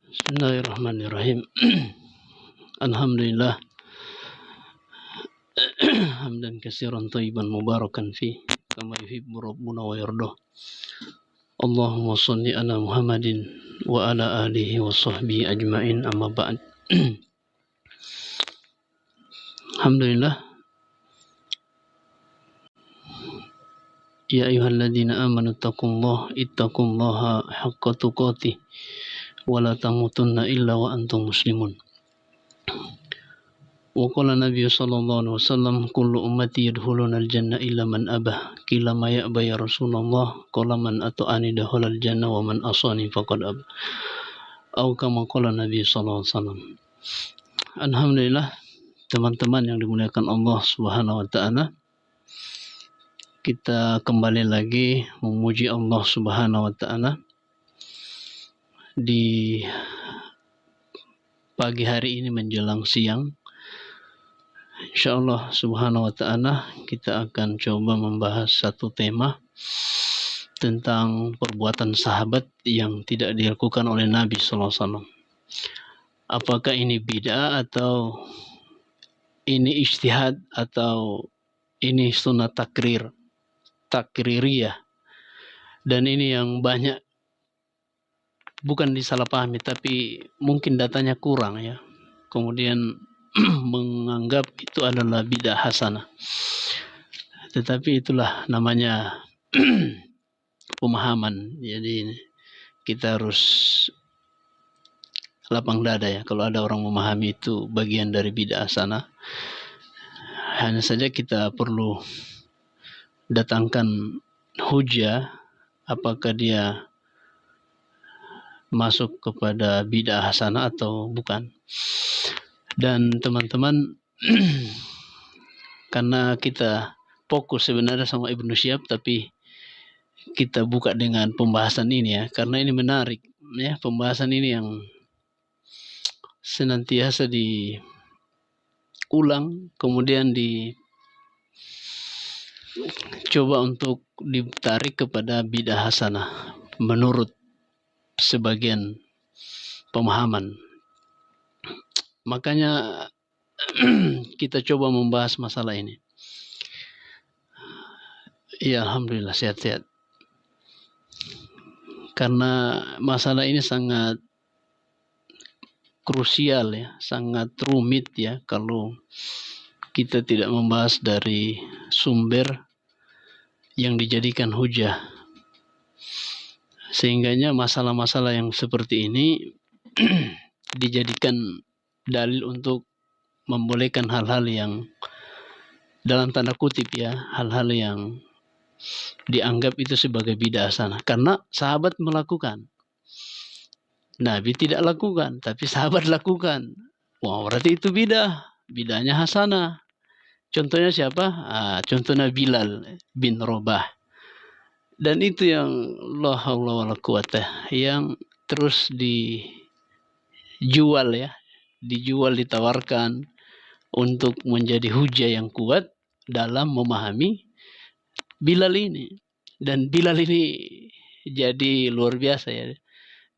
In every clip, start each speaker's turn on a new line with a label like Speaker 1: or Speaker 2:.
Speaker 1: Bismillahirrahmanirrahim. Alhamdulillah hamdan katsiran thayyiban mubarakan fi kama yuhibbu rabbuna wa yardah. Allahumma shalli ala Muhammadin wa ala alihi wa sahbihi ajmain, amma ba'd. Alhamdulillah, ya ayyuhalladzina amanu ittaqullaha haqqa tuqatih wa la tamutunna illa wa antum muslimun. Wa qala Nabi sallallahu alaihi wasallam, kullu ummati yadkhuluna al-jannah illa man abah. Qila ma ya'ba ya Rasulullah? Qala man ata'ani dakhala al-jannah wa man asani faqad abah. Atau kama qala Nabi sallallahu alaihi wasallam. Alhamdulillah, teman-teman yang dimuliakan Allah Subhanahu wa taala, kita kembali lagi memuji Allah Subhanahu wa taala di pagi hari ini menjelang siang. Insyaallah Subhanahu wa ta'ala kita akan coba membahas satu tema tentang perbuatan sahabat yang tidak dilakukan oleh Nabi sallallahu alaihi wasallam. Apakah ini bid'ah atau ini ijtihad atau ini sunnah takririyah? Dan ini yang banyak bukan disalahpahami, tapi mungkin datanya kurang ya. Kemudian menganggap itu adalah bid'ah hasanah. Tetapi itulah namanya pemahaman. Jadi kita harus lapang dada ya. Kalau ada orang memahami itu bagian dari bid'ah hasanah, hanya saja kita perlu datangkan hujah apakah dia masuk kepada bid'ah hasanah atau bukan. Dan teman-teman, karena kita fokus sebenarnya sama Ibnu Syihab, tapi kita buka dengan pembahasan ini ya, karena ini menarik ya, pembahasan ini yang senantiasa diulang, kemudian dicoba untuk ditarik kepada bid'ah hasanah menurut sebagian pemahaman. Makanya kita coba membahas masalah ini. Ya, alhamdulillah sehat-sehat. Karena masalah ini sangat krusial ya, sangat rumit ya kalau kita tidak membahas dari sumber yang dijadikan hujah. Sehingganya masalah-masalah yang seperti ini dijadikan dalil untuk membolehkan hal-hal yang dalam tanda kutip ya, hal-hal yang dianggap itu sebagai bid'ah hasanah. Karena sahabat melakukan, Nabi tidak lakukan, tapi sahabat lakukan. Wah, berarti itu bid'ahnya hasanah. Contohnya siapa? Contohnya Bilal bin Rabah. Dan itu yang la haula wala quwata, yang terus dijual ya, ditawarkan untuk menjadi hujah yang kuat dalam memahami Bilal ini. Dan Bilal ini jadi luar biasa ya,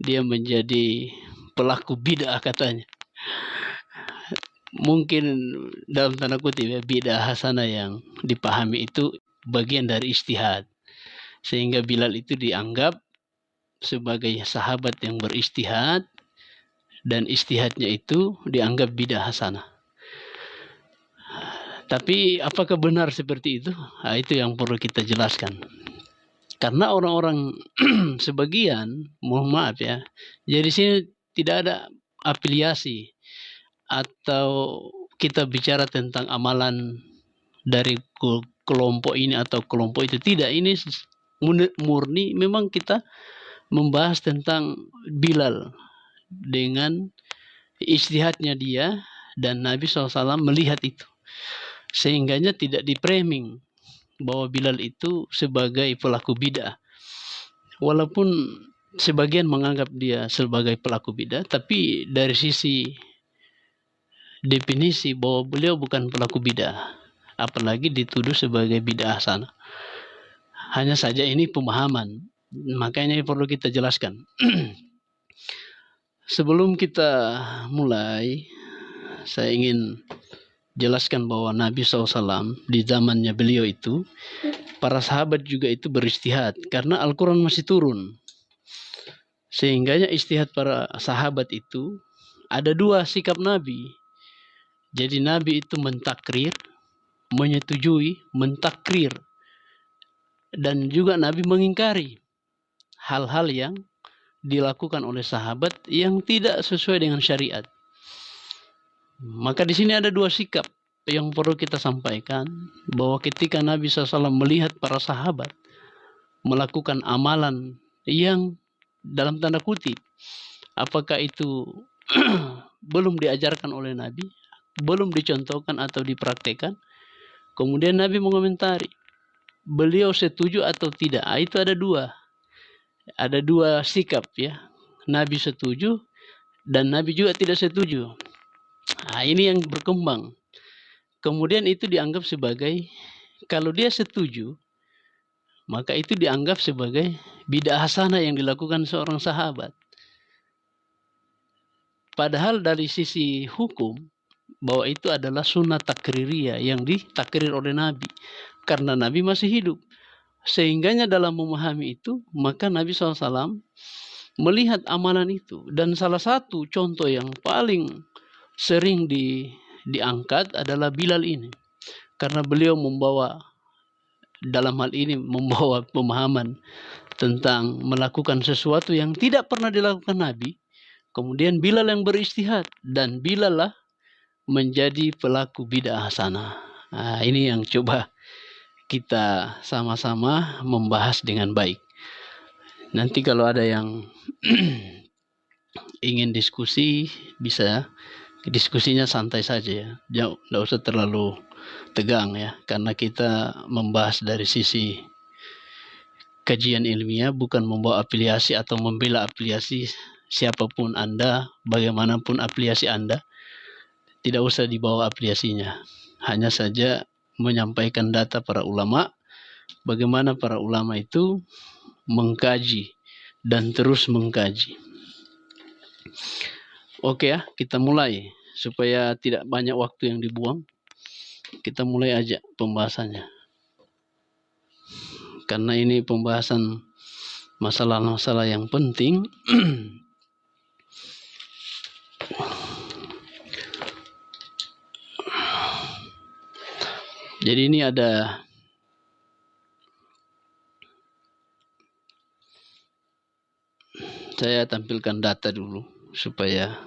Speaker 1: dia menjadi pelaku bid'ah katanya. Mungkin dalam tanda kutip ya, bid'ah hasanah yang dipahami itu bagian dari ijtihad, sehingga Bilal itu dianggap sebagai sahabat yang berijtihad, dan ijtihadnya itu dianggap bid'ah hasanah. Tapi apakah benar seperti itu? Itu yang perlu kita jelaskan. Karena orang-orang sebagian, mohon maaf ya, jadi sini tidak ada afiliasi atau kita bicara tentang amalan dari kelompok ini atau kelompok itu. Tidak, ini murni memang kita membahas tentang Bilal dengan ijtihadnya dia, dan Nabi SAW melihat itu, sehingganya tidak di-framing bahwa Bilal itu sebagai pelaku bid'ah. Walaupun sebagian menganggap dia sebagai pelaku bid'ah, tapi dari sisi definisi bahwa beliau bukan pelaku bid'ah, apalagi dituduh sebagai bid'ah hasanah. Hanya saja ini pemahaman, makanya perlu kita jelaskan. Sebelum kita mulai, saya ingin jelaskan bahwa Nabi SAW di zamannya beliau itu, para sahabat juga itu beristihad karena Al-Quran masih turun. Sehingganya istihad para sahabat itu ada dua sikap Nabi. Jadi Nabi itu mentakrir, menyetujui, mentakrir, dan juga Nabi mengingkari hal-hal yang dilakukan oleh sahabat yang tidak sesuai dengan syariat. Maka di sini ada dua sikap yang perlu kita sampaikan, bahwa ketika Nabi SAW melihat para sahabat melakukan amalan yang dalam tanda kutip, apakah itu belum diajarkan oleh Nabi, belum dicontohkan atau dipraktekkan, kemudian Nabi mengomentari, beliau setuju atau tidak. Itu ada dua sikap ya. Nabi setuju dan Nabi juga tidak setuju. Nah, ini yang berkembang. Kemudian itu dianggap sebagai, kalau dia setuju, maka itu dianggap sebagai bid'ah hasanah yang dilakukan seorang sahabat. Padahal dari sisi hukum, bahwa itu adalah sunnah takririyah yang ditakrir oleh Nabi. Karena Nabi masih hidup. Sehingganya dalam memahami itu, maka Nabi SAW melihat amalan itu. Dan salah satu contoh yang paling sering diangkat adalah Bilal ini. Karena beliau dalam hal ini membawa pemahaman tentang melakukan sesuatu yang tidak pernah dilakukan Nabi. Kemudian Bilal yang beristihad. Dan Bilal lah menjadi pelaku bid'ah hasanah. Nah, ini yang coba kita sama-sama membahas dengan baik. Nanti kalau ada yang ingin diskusi, bisa. Diskusinya santai saja ya. Tidak usah terlalu tegang ya. Karena kita membahas dari sisi kajian ilmiah, bukan membawa afiliasi atau membela afiliasi siapapun Anda, bagaimanapun afiliasi Anda. Tidak usah dibawa afiliasinya. Hanya saja menyampaikan data para ulama, bagaimana para ulama itu mengkaji dan terus mengkaji. Oke ya, kita mulai supaya tidak banyak waktu yang dibuang. Kita mulai aja pembahasannya. Karena ini pembahasan masalah-masalah yang penting. Jadi ini saya tampilkan data dulu supaya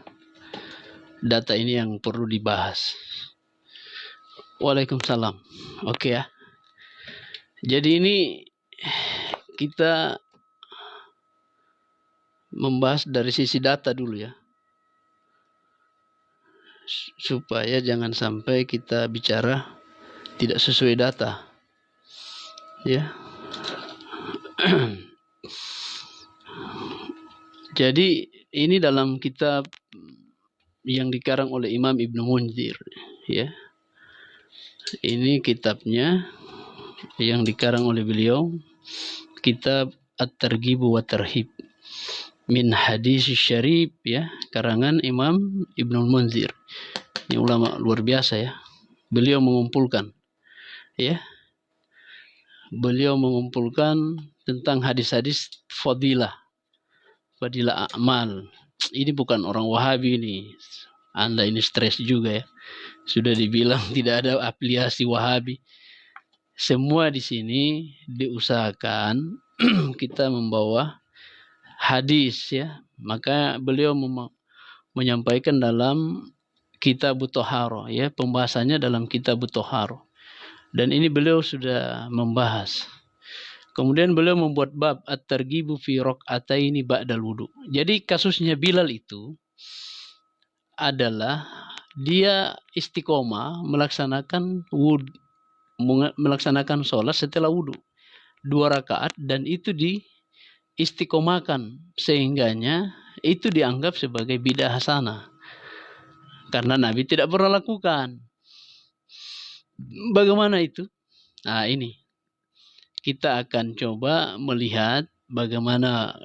Speaker 1: data ini yang perlu dibahas. Waalaikumsalam. Oke ya. Jadi ini kita membahas dari sisi data dulu ya. Supaya jangan sampai kita bicara tidak sesuai data. Ya. Jadi ini dalam kitab yang dikarang oleh Imam Ibnu Munzir ya. Ini kitabnya yang dikarang oleh beliau, kitab At-Targhib wa Tarhib min Hadis Syarif ya, karangan Imam Ibnu Munzir. Ini ulama luar biasa ya. Beliau mengumpulkan ya. Beliau mengumpulkan tentang hadis-hadis fadilah amal. Ini bukan orang Wahabi ini. Anda ini stres juga ya. Sudah dibilang tidak ada afiliasi Wahabi. Semua di sini diusahakan kita membawa hadis ya. Maka beliau menyampaikan dalam Kitab Thaharah ya, pembahasannya dalam Kitab Thaharah. Dan ini beliau sudah membahas. Kemudian beliau membuat bab at-targhibu fi rak'ataini ba'dal wudu. Jadi kasusnya Bilal itu adalah dia istiqomah melaksanakan sholat setelah wudu 2 rakaat, dan itu diistiqomahkan sehingganya itu dianggap sebagai bid'ah hasanah karena Nabi tidak pernah lakukan. Bagaimana itu? Nah, ini kita akan coba melihat bagaimana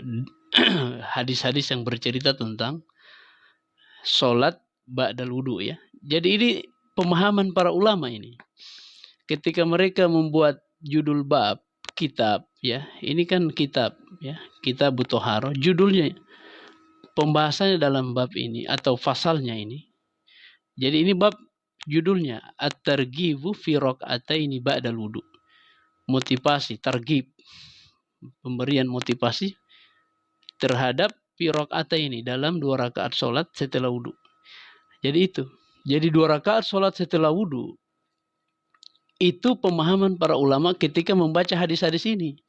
Speaker 1: hadis-hadis yang bercerita tentang sholat ba'dal wudu ya. Jadi ini pemahaman para ulama ini. Ketika mereka membuat judul bab kitab ya, ini kan kitab ya, kitab Thaharah, judulnya pembahasannya dalam bab ini atau fasalnya ini. Jadi ini bab judulnya at-targhibu fi raka'ataini ba'dal wudu. Motivasi, targhib, pemberian motivasi terhadap fi raka'ataini dalam 2 rakaat salat setelah wudu. Jadi itu. Jadi 2 rakaat salat setelah wudu itu pemahaman para ulama ketika membaca hadis-hadis ini.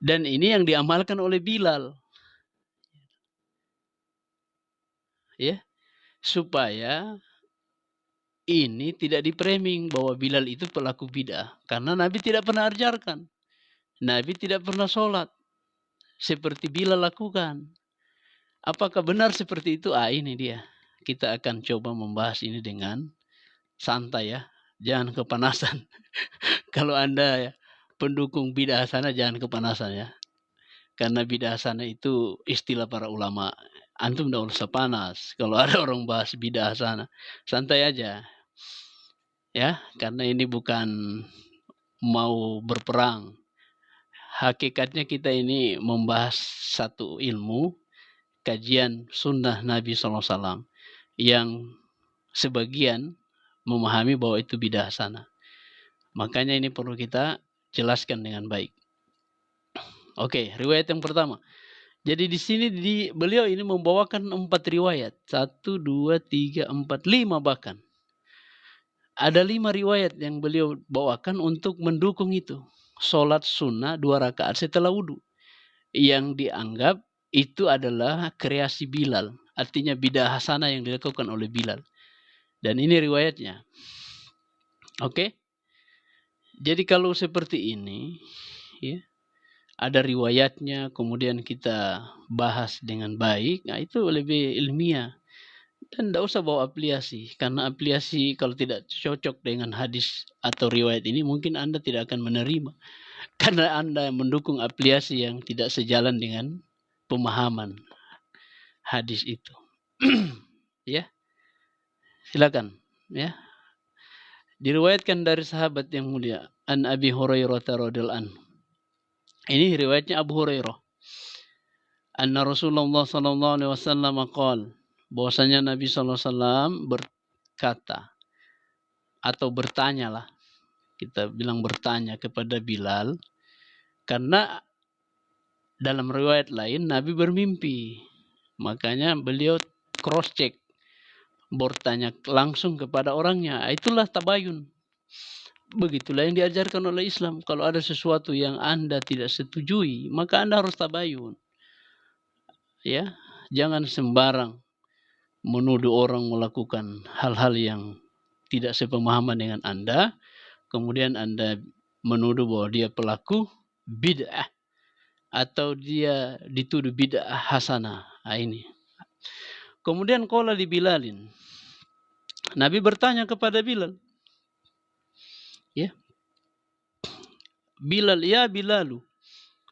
Speaker 1: Dan ini yang diamalkan oleh Bilal. Ya. Supaya ini tidak dipraming bahwa Bilal itu pelaku bid'ah. Karena Nabi tidak pernah ajarkan. Nabi tidak pernah sholat seperti Bilal lakukan. Apakah benar seperti itu? Ini dia. Kita akan coba membahas ini dengan santai ya. Jangan kepanasan. Kalau Anda ya, pendukung bid'ah sana jangan kepanasan ya. Karena bid'ah sana itu istilah para ulama. Antum tidak usah panas. Kalau ada orang bahas bid'ah sana, santai aja. Ya, karena ini bukan mau berperang. Hakikatnya kita ini membahas satu ilmu, kajian sunnah Nabi SAW, yang sebagian memahami bahwa itu bid'ah sana. Makanya ini perlu kita jelaskan dengan baik. Oke, riwayat yang pertama. Jadi di sini beliau ini membawakan 4 riwayat. 1, 2, 3, 4, 5 bahkan. Ada 5 riwayat yang beliau bawakan untuk mendukung itu. Sholat sunnah 2 rakaat setelah wudu. Yang dianggap itu adalah kreasi Bilal. Artinya bid'ah hasanah yang dilakukan oleh Bilal. Dan ini riwayatnya. Oke. Jadi kalau seperti ini, ya, ada riwayatnya, kemudian kita bahas dengan baik, nah itu lebih ilmiah. Dan tidak usah bawa afiliasi, karena afiliasi kalau tidak cocok dengan hadis atau riwayat ini, mungkin Anda tidak akan menerima. Karena Anda mendukung afiliasi yang tidak sejalan dengan pemahaman hadis itu. Ya, silakan. Ya, diriwayatkan dari sahabat yang mulia, an Abi Hurairah radhiyallahu anhu. Ini riwayatnya Abu Hurairah. Anna Rasulullah sallallahu alaihi wasallam qala, bahwasanya Nabi sallallahu alaihi wasallam berkata atau bertanyalah, kita bilang bertanya kepada Bilal, karena dalam riwayat lain Nabi bermimpi. Makanya beliau cross check, bertanya langsung kepada orangnya. Itulah tabayun. Begitulah yang diajarkan oleh Islam. Kalau ada sesuatu yang Anda tidak setujui, maka Anda harus tabayun. Ya, jangan sembarang menuduh orang melakukan hal-hal yang tidak sepemahaman dengan Anda, kemudian Anda menuduh bahwa dia pelaku bid'ah atau dia dituduh bid'ah hasanah. Ini. Kemudian qala li Bilalin. Nabi bertanya kepada Bilal. Ya. Bilal, ya Bilalu,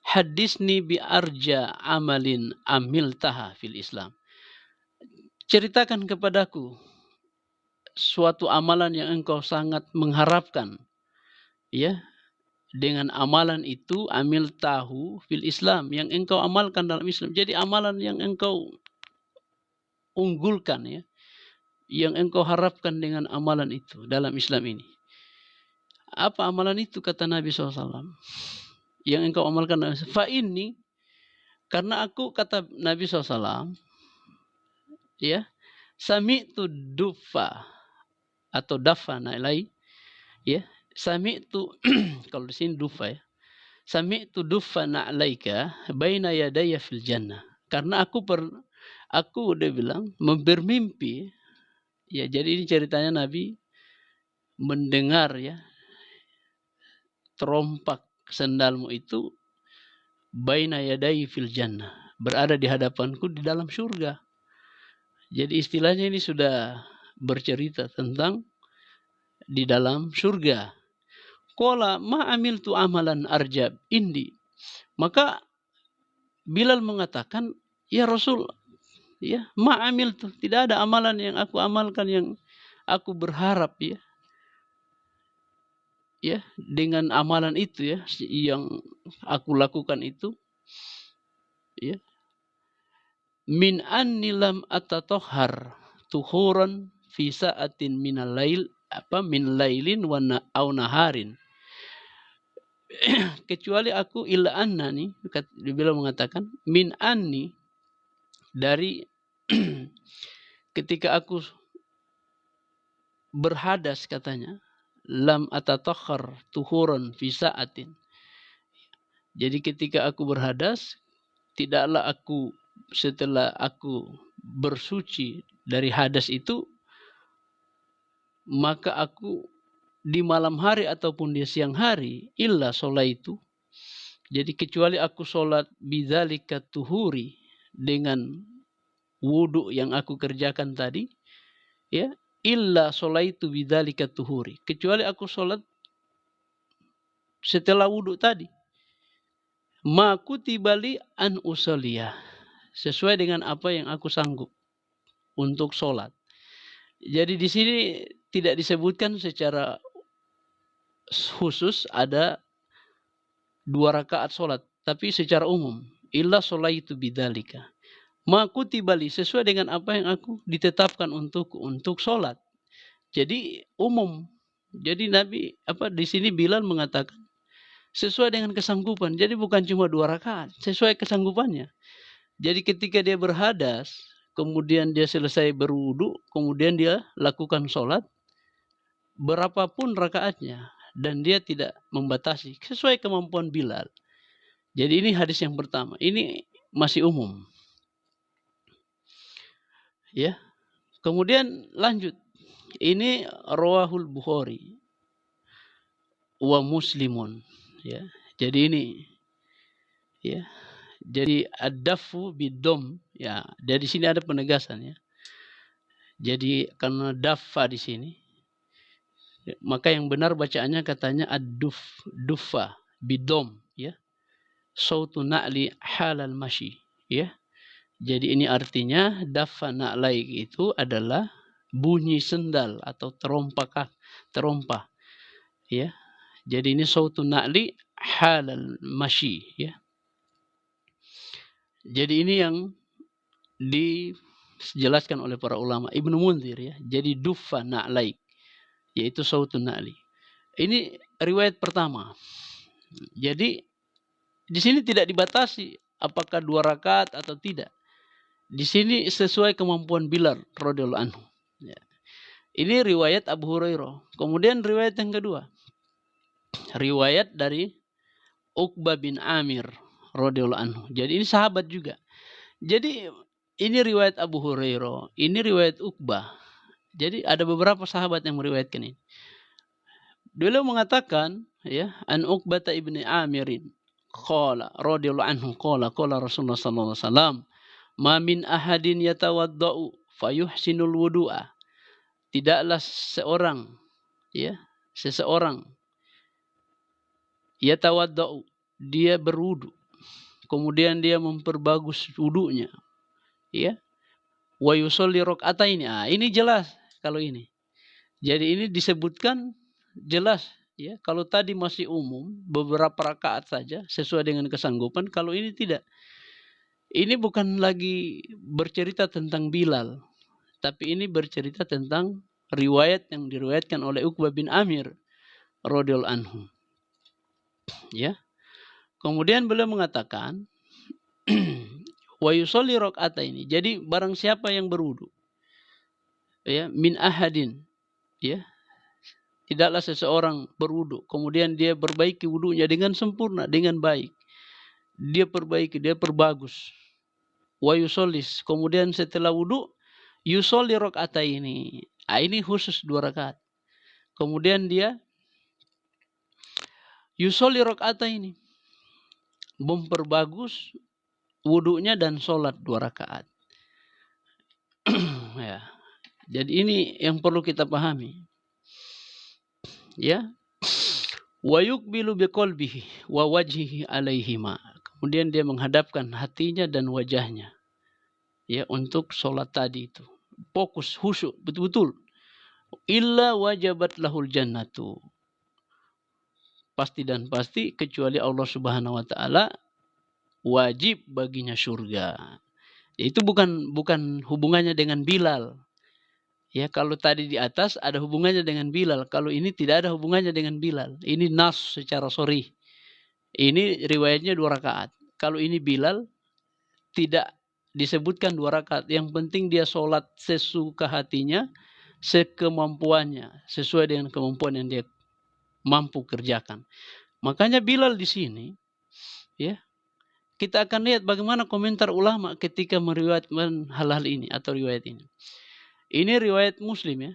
Speaker 1: hadisni bi arja amalin amiltaha fil Islam. Ceritakan kepadaku suatu amalan yang engkau sangat mengharapkan, ya, dengan amalan itu amil tahu fil Islam, yang engkau amalkan dalam Islam. Jadi amalan yang engkau unggulkan, ya, yang engkau harapkan dengan amalan itu dalam Islam ini. Apa amalan itu, kata Nabi SAW, yang engkau amalkan dalam Islam? Fa ini, karena aku, kata Nabi SAW, ya, sami'tu dufa atau dafa na'ilai, ya, sami'tu kalau di sini dufa, ya, sami'tu dufa na'laika baina yadaya fil jannah. Karena aku dia bilang bermimpi, ya, jadi ini ceritanya Nabi mendengar, ya, terompak sendalmu itu baina yadai fil jannah, berada di hadapanku di dalam surga. Jadi istilahnya ini sudah bercerita tentang di dalam surga. Qala ma amiltu amalan arjab indi. Maka Bilal mengatakan, ya Rasul, Ya, ma'amil tuh, tidak ada amalan yang aku amalkan yang aku berharap ya dengan amalan itu ya yang aku lakukan itu ya min anni lam atatohar tuhuran fi sa'atin minal lail min lailin wa au naharin kecuali aku illa anna nih beliau mengatakan min anni dari ketika aku berhadas katanya lam atatohar tuhuran fi sa'atin. Jadi ketika aku berhadas, tidaklah aku setelah aku bersuci dari hadas itu, maka aku di malam hari ataupun di siang hari, illa sholaitu. Jadi kecuali aku sholat bidzalika tuhuri dengan wudu yang aku kerjakan tadi, ya, illa sholaitu bidzalika tuhuri. Kecuali aku sholat setelah wudu tadi. Ma kutibali an usoliyah. Sesuai dengan apa yang aku sanggup untuk sholat. Jadi di sini tidak disebutkan secara khusus ada 2 rakaat sholat. Tapi secara umum. Illa sholaitu bidzalika. Ma kutibali sesuai dengan apa yang aku ditetapkan untuk sholat. Jadi umum. Jadi Nabi di sini Bilal mengatakan sesuai dengan kesanggupan. Jadi bukan cuma 2 rakaat, sesuai kesanggupannya. Jadi ketika dia berhadas, kemudian dia selesai berwudu, kemudian dia lakukan sholat, berapapun rakaatnya, dan dia tidak membatasi, sesuai kemampuan Bilal. Jadi ini hadis yang pertama, ini masih umum. Ya, kemudian lanjut, ini rawahul Bukhari wa Muslimun. Ya, jadi ini, ya. Jadi ad-dafu bidom ya dari sini ada penegasan ya. Jadi karena dafa di sini maka yang benar bacaannya katanya ad-duffa bidom ya. Sautu na'li halal masyi ya. Jadi ini artinya dafa na'laik itu adalah bunyi sendal atau terompah ya. Jadi ini sautu na'li halal masyi ya. Jadi ini yang dijelaskan oleh para ulama Ibnu Munzir ya. Jadi duffa na'laik yaitu sautun na'li. Ini riwayat pertama. Jadi di sini tidak dibatasi apakah 2 rakaat atau tidak. Di sini sesuai kemampuan Bilal radhiyallahu anhu. Ya. Ini riwayat Abu Hurairah. Kemudian riwayat yang kedua. Riwayat dari Uqbah bin Amir radhiyallahu anhu. Jadi ini sahabat juga. Jadi ini riwayat Abu Hurairah, ini riwayat Uqbah. Jadi ada beberapa sahabat yang meriwayatkan ini. Beliau mengatakan ya, an Uqbah ibni Amirin qala radhiyallahu anhu qala Rasulullah sallallahu alaihi wasallam ma min ahadin yatawaddau fayuhsinul wudu'a. Tidaklah seseorang yatawaddau, dia berwudu, kemudian dia memperbagus wudunya ya, wa yusolli rakaataini. Ini jelas kalau ini. Jadi ini disebutkan jelas ya. Kalau tadi masih umum beberapa rakaat saja sesuai dengan kesanggupan, kalau ini tidak. Ini bukan lagi bercerita tentang Bilal, tapi ini bercerita tentang riwayat yang diriwayatkan oleh Uqbah bin Amir radhiyallahu anhu. Ya. Kemudian beliau mengatakan wa yusolli rakaataini. Jadi barang siapa yang berwudu ya, min ahadin ya, tidaklah seseorang berwudu kemudian dia perbaiki wudunya dengan sempurna, dengan baik, dia perbaiki, dia perbagus, wa yusollis, kemudian setelah wudu yusolli rakaataini. Ini khusus 2 rakaat. Kemudian dia yusolli rakaataini, memperbagus wudunya dan sholat 2 rakaat. Ya. Jadi ini yang perlu kita pahami. Ya. Wa yuqbilu biqalbihi wa wajhihi alaihima. Kemudian dia menghadapkan hatinya dan wajahnya ya untuk sholat tadi itu. Fokus, khusyuk, betul-betul. Illa wajabat lahul jannatu. Pasti dan pasti kecuali Allah Subhanahu wa taala wajib baginya surga. Itu bukan hubungannya dengan Bilal. Ya, kalau tadi di atas ada hubungannya dengan Bilal, kalau ini tidak ada hubungannya dengan Bilal. Ini nas secara sharih. Ini riwayatnya 2 rakaat. Kalau ini Bilal tidak disebutkan 2 rakaat. Yang penting dia sholat sesuka hatinya, sekemampuannya, sesuai dengan kemampuan yang dia mampu kerjakan. Makanya Bilal di sini, ya, kita akan lihat bagaimana komentar ulama ketika meriwayatkan hal-hal ini atau riwayat ini. Ini riwayat Muslim, ya.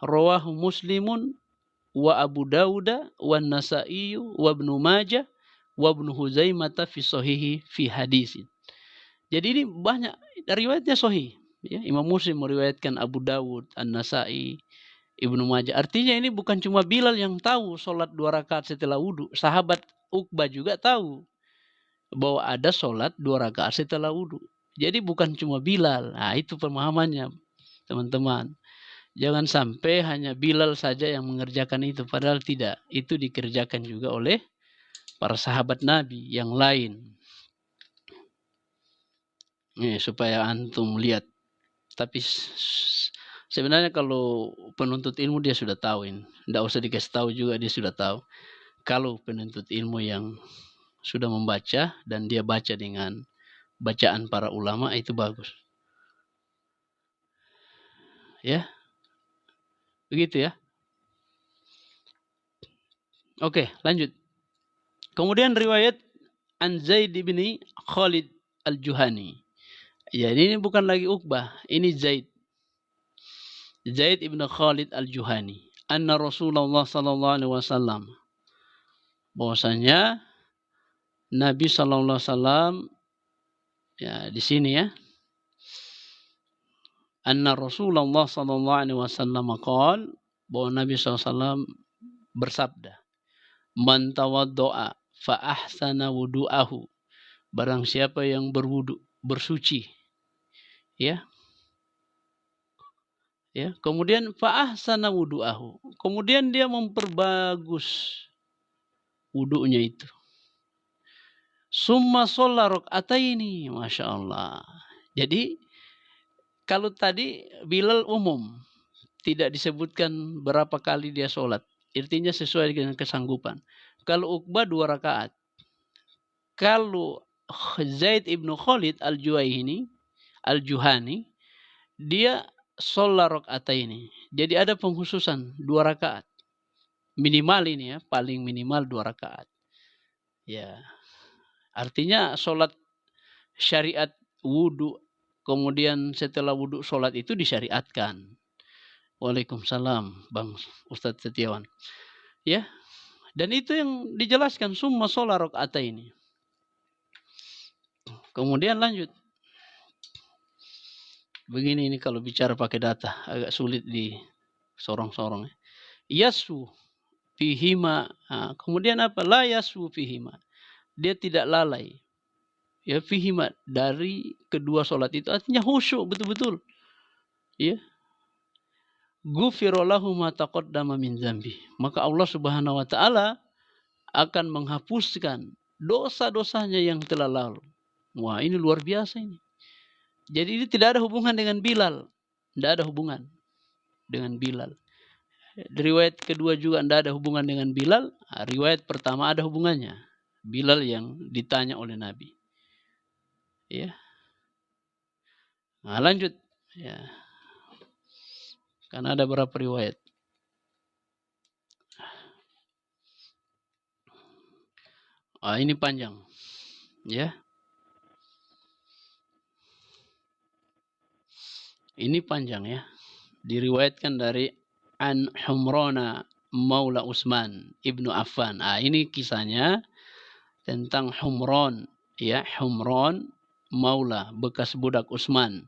Speaker 1: Rawahu Muslimun wa Abu Dawuda wa Nasa'i wa Ibnu Majah wa Ibnu Huzaimah fi sahihi fi hadisin. Jadi ini banyak riwayatnya sahih, ya. Imam Muslim meriwayatkan, Abu Dawud, An-Nasa'i, Ibnu Majah. Artinya ini bukan cuma Bilal yang tahu sholat 2 rakaat setelah wudhu. Sahabat Uqbah juga tahu bahwa ada sholat 2 rakaat setelah wudhu. Jadi bukan cuma Bilal. Nah, itu pemahamannya, teman-teman. Jangan sampai hanya Bilal saja yang mengerjakan itu. Padahal tidak. Itu dikerjakan juga oleh para sahabat Nabi yang lain. Supaya antum lihat. Tapi sebenarnya kalau penuntut ilmu dia sudah tahu ini. Tidak usah dikasih tahu juga, dia sudah tahu. Kalau penuntut ilmu yang sudah membaca dan dia baca dengan bacaan para ulama, itu bagus. Ya. Begitu, ya. Oke, lanjut. Kemudian riwayat An Zaid bin Khalid Al-Juhani. Ya, ini bukan lagi Uqbah, ini Zaid. Zaid ibn Khalid Al-Juhani. Anna Rasulullah sallallahu alaihi wasallam. Bahwasanya Nabi sallallahu alaihi wasallam, ya di sini, ya. Anna Rasulullah sallallahu alaihi wasallam qala, bahwa Nabi sallallahu alaihi wasallam bersabda, "Man tawaddo'a fa ahsana wudu'ahu." Barang siapa yang berwudu, bersuci, ya. Ya, kemudian fa ahsana wudu'ahu. Kemudian dia memperbagus wudunya itu. Summa sholla raka'ataini, Masya Allah. Jadi kalau tadi Bilal umum, tidak disebutkan berapa kali dia sholat. Artinya sesuai dengan kesanggupan. Kalau Uqbah 2 rakaat. Kalau Zaid ibnu Khalid Al-Juhani, dia sholat raka'ataini. Jadi ada pengkhususan 2 rakaat. Minimal ini, ya, paling minimal 2 rakaat. Ya. Artinya sholat syariat wudu, kemudian setelah wudu sholat itu disyariatkan. Waalaikumsalam, Bang Ustadz Setiawan. Ya. Dan itu yang dijelaskan, summa sholat raka'ataini. Kemudian lanjut. Begini, ini kalau bicara pakai data agak sulit di sorong-sorong. Yasu fihima. Kemudian apa? La yasu fihima. Dia tidak lalai. Ya, fihima, dari kedua sholat itu, artinya khusyuk betul-betul. Ya. Ghufira lahu ma taqaddama min dzambi. Maka Allah Subhanahu wa taala akan menghapuskan dosa-dosanya yang telah lalu. Wah, ini luar biasa ini. Jadi ini tidak ada hubungan dengan Bilal. Tidak ada hubungan dengan Bilal. Riwayat kedua juga tidak ada hubungan dengan Bilal. Riwayat pertama ada hubungannya. Bilal yang ditanya oleh Nabi. Ya. Nah, lanjut. Ya. Karena ada berapa riwayat. Ini panjang. Ya. Ini panjang, ya. Diriwayatkan dari An Humrana Maula Utsman Ibnu Affan. Ini kisahnya tentang Humran, ya, Humran Maula, bekas budak Utsman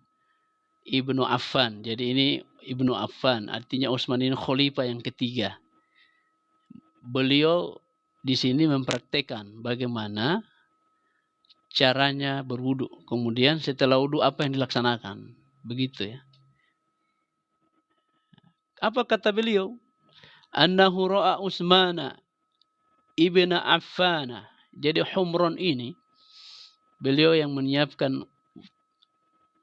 Speaker 1: Ibnu Affan. Jadi ini Ibnu Affan, artinya Utsman ini khalifah yang ketiga. Beliau di sini mempraktekkan bagaimana caranya berwudu. Kemudian setelah wudu apa yang dilaksanakan. Begitu ya. Apa kata beliau? Annahu ra'a Utsmana ibna Affana. Jadi Humron ini beliau yang menyiapkan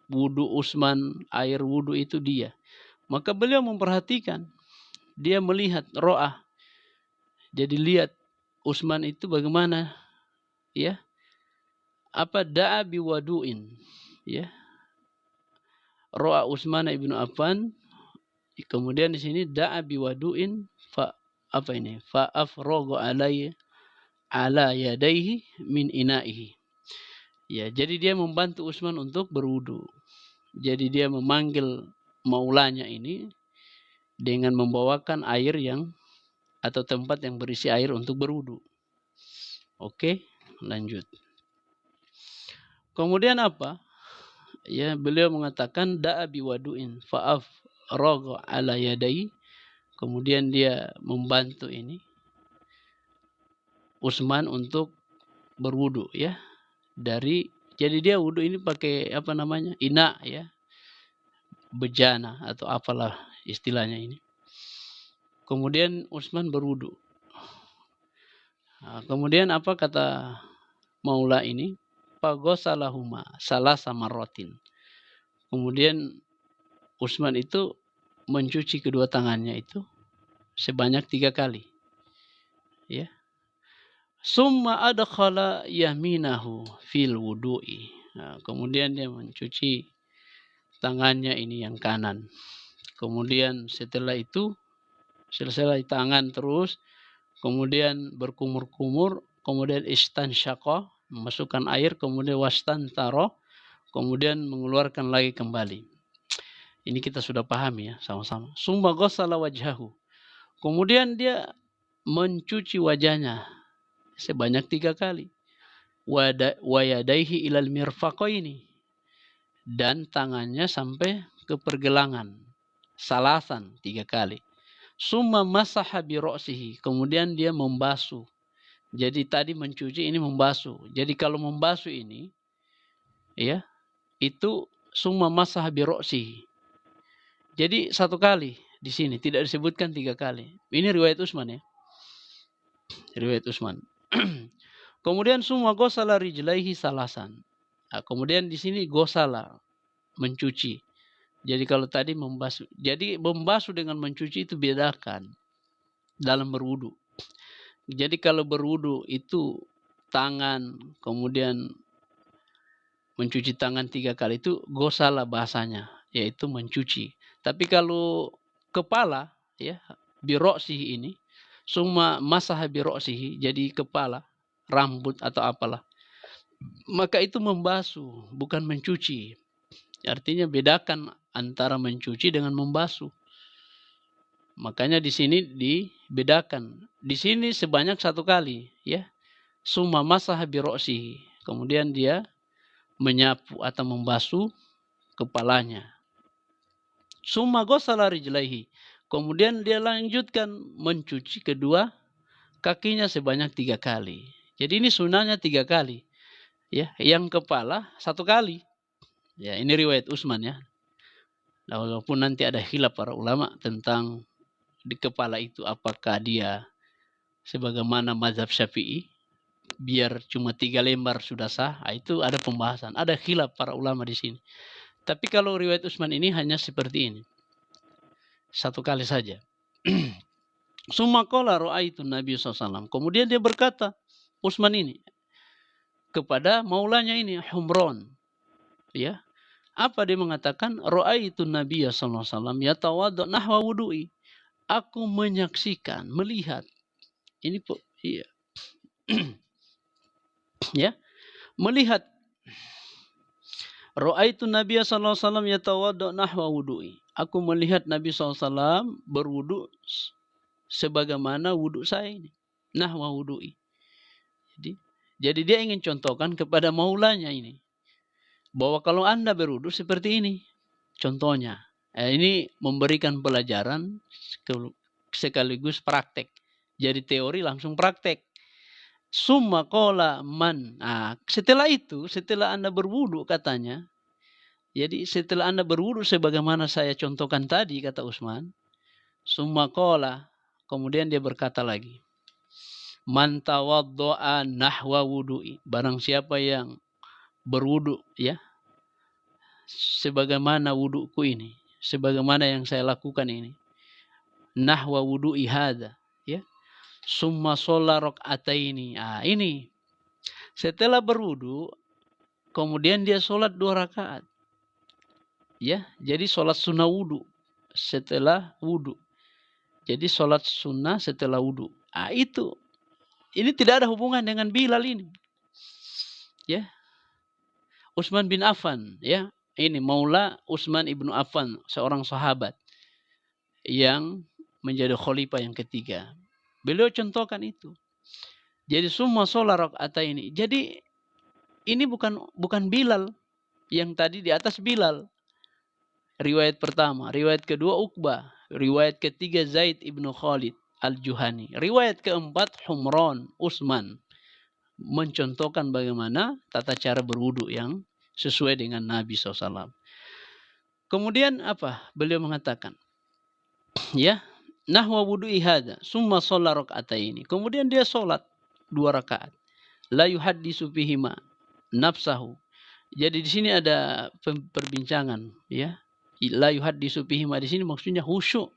Speaker 1: wudu Utsman, air wudu itu dia. Maka beliau memperhatikan, dia melihat ro'ah. Jadi lihat Utsman itu bagaimana ya? Apa da'a biwadu'in ya. Ro'a Utsman ibnu Affan. Kemudian di sini da'a biwadu'in fa apa ini? Fa afrogo alaihi ala yadaihi min ina'ihi. Ya, jadi dia membantu Utsman untuk berwudu. Jadi dia memanggil maulanya ini dengan membawakan air yang atau tempat yang berisi air untuk berwudu. Oke, lanjut. Kemudian apa? Ya, beliau mengatakan da'a biwadu'in fa'af raga ala yadai. Kemudian dia membantu ini Utsman untuk berwudu ya. Jadi dia wudu ini pakai apa namanya? Ina ya. Bejana atau apalah istilahnya ini. Kemudian Utsman berwudu. Nah, kemudian apa kata Maula ini? Fagosalahuma salasa marratin. Kemudian Utsman itu mencuci kedua tangannya itu sebanyak 3 kali. Ya. Summa adkhala yaminahu fil wudu'i. Nah, kemudian dia mencuci tangannya ini yang kanan. Kemudian setelah itu selesai tangan terus, kemudian berkumur-kumur, kemudian istansyaqa, memasukkan air, kemudian wastantaro, kemudian mengeluarkan lagi kembali. Ini kita sudah pahami ya sama-sama. Summa ghassala wajhahu. Kemudian dia mencuci wajahnya sebanyak 3 kali. Wa yadaihi ilal mirfaqaini. Dan tangannya sampai ke pergelangan. Salasan 3 kali. Summa masaha bi ra'sihi. Kemudian dia membasuh. Jadi tadi mencuci, ini membasuh. Jadi kalau membasuh ini ya, itu summa masaha bi ra'sihi. Jadi 1 kali di sini, tidak disebutkan 3 kali. Ini riwayat Utsman ya. Riwayat Utsman. Kemudian summa ghasala rijlaihi salasan. Nah, kemudian di sini ghasala, mencuci. Jadi kalau tadi membasuh. Jadi membasuh dengan mencuci itu bedakan dalam berwudu. Jadi kalau berwudu itu tangan, kemudian mencuci tangan 3 kali itu ghasala bahasanya, yaitu mencuci. Tapi kalau kepala ya, bi ra'sihi ini summa masaha bi ra'sihi, jadi kepala, rambut atau apalah. Maka itu membasuh, bukan mencuci. Artinya bedakan antara mencuci dengan membasuh. Makanya di sini dibedakan. Di sini sebanyak 1 kali ya. Summa masaha bi ra'sihi. Kemudian dia menyapu atau membasuh kepalanya. Summa ghassala rijlaihi. Kemudian dia lanjutkan mencuci kedua kakinya sebanyak 3 kali. Jadi ini sunahnya 3 kali. Ya, yang kepala 1 kali. Ya, ini riwayat Utsman ya. Nah, walaupun nanti ada khilaf para ulama tentang di kepala itu apakah dia sebagaimana mazhab Syafi'i biar cuma 3 lembar sudah sah, itu ada pembahasan, ada khilaf para ulama di sini. Tapi kalau riwayat Utsman ini hanya seperti ini, 1 kali saja. Summa qala ra'aitu Nabi SAW. Kemudian dia berkata, Utsman ini kepada maulanya ini Humron, ya. Apa dia mengatakan? Ra'aitu Nabi sallallahu alaihi wasallam yatawadda nahwa wudu'i. Aku menyaksikan, melihat. Ini iya. Ya, melihat. Ra'aitu Nabi sallallahu alaihi wasallam yatawadda nahwa wudu'i. Aku melihat Nabi SAW berwudu sebagaimana wudu saya ini. Nahwa wudu'i. Jadi dia ingin contohkan kepada maulanya ini. Bahwa kalau Anda berwudu seperti ini. Contohnya. Ini memberikan pelajaran sekaligus praktek. Jadi teori langsung praktek. Summa qala man. Nah, setelah itu, setelah Anda berwudu katanya. Jadi setelah Anda berwudu sebagaimana saya contohkan tadi kata Utsman, summa qala, kemudian dia berkata lagi, man tawaddo'a nahwa wudu'i. Barang siapa yang berwudu ya, sebagaimana wuduku ini, sebagaimana yang saya lakukan ini. Nahwa wudu'i hadza, ya. Summa sholla raka'ataini. Ah, ini setelah berwudu kemudian dia sholat 2 rakaat. Ya, jadi sholat sunnah wudu setelah wudu. Jadi sholat sunnah setelah wudu. Ah, itu. Ini tidak ada hubungan dengan Bilal ini. Ya. Utsman bin Affan, ya. Ini Maula Utsman ibnu Affan, seorang sahabat yang menjadi khalifah yang ketiga. Beliau contohkan itu. Jadi semua sholat rakaat ini. Jadi ini bukan Bilal yang tadi di atas Bilal. Riwayat pertama, riwayat kedua Uqbah, riwayat ketiga Zaid ibnu Khalid al-Juhani, riwayat keempat Humran Utsman mencontohkan bagaimana tata cara berwudu yang sesuai dengan Nabi SAW. Kemudian apa? Beliau mengatakan, ya, nahwa wudu'i hadza, summa shalla raka'ataini. Kemudian dia sholat 2 rakaat. La yuhaddisu fihima nafsahu. Jadi di sini ada perbincangan, ya. La yuhaddisu fihima di sini maksudnya khusyuk.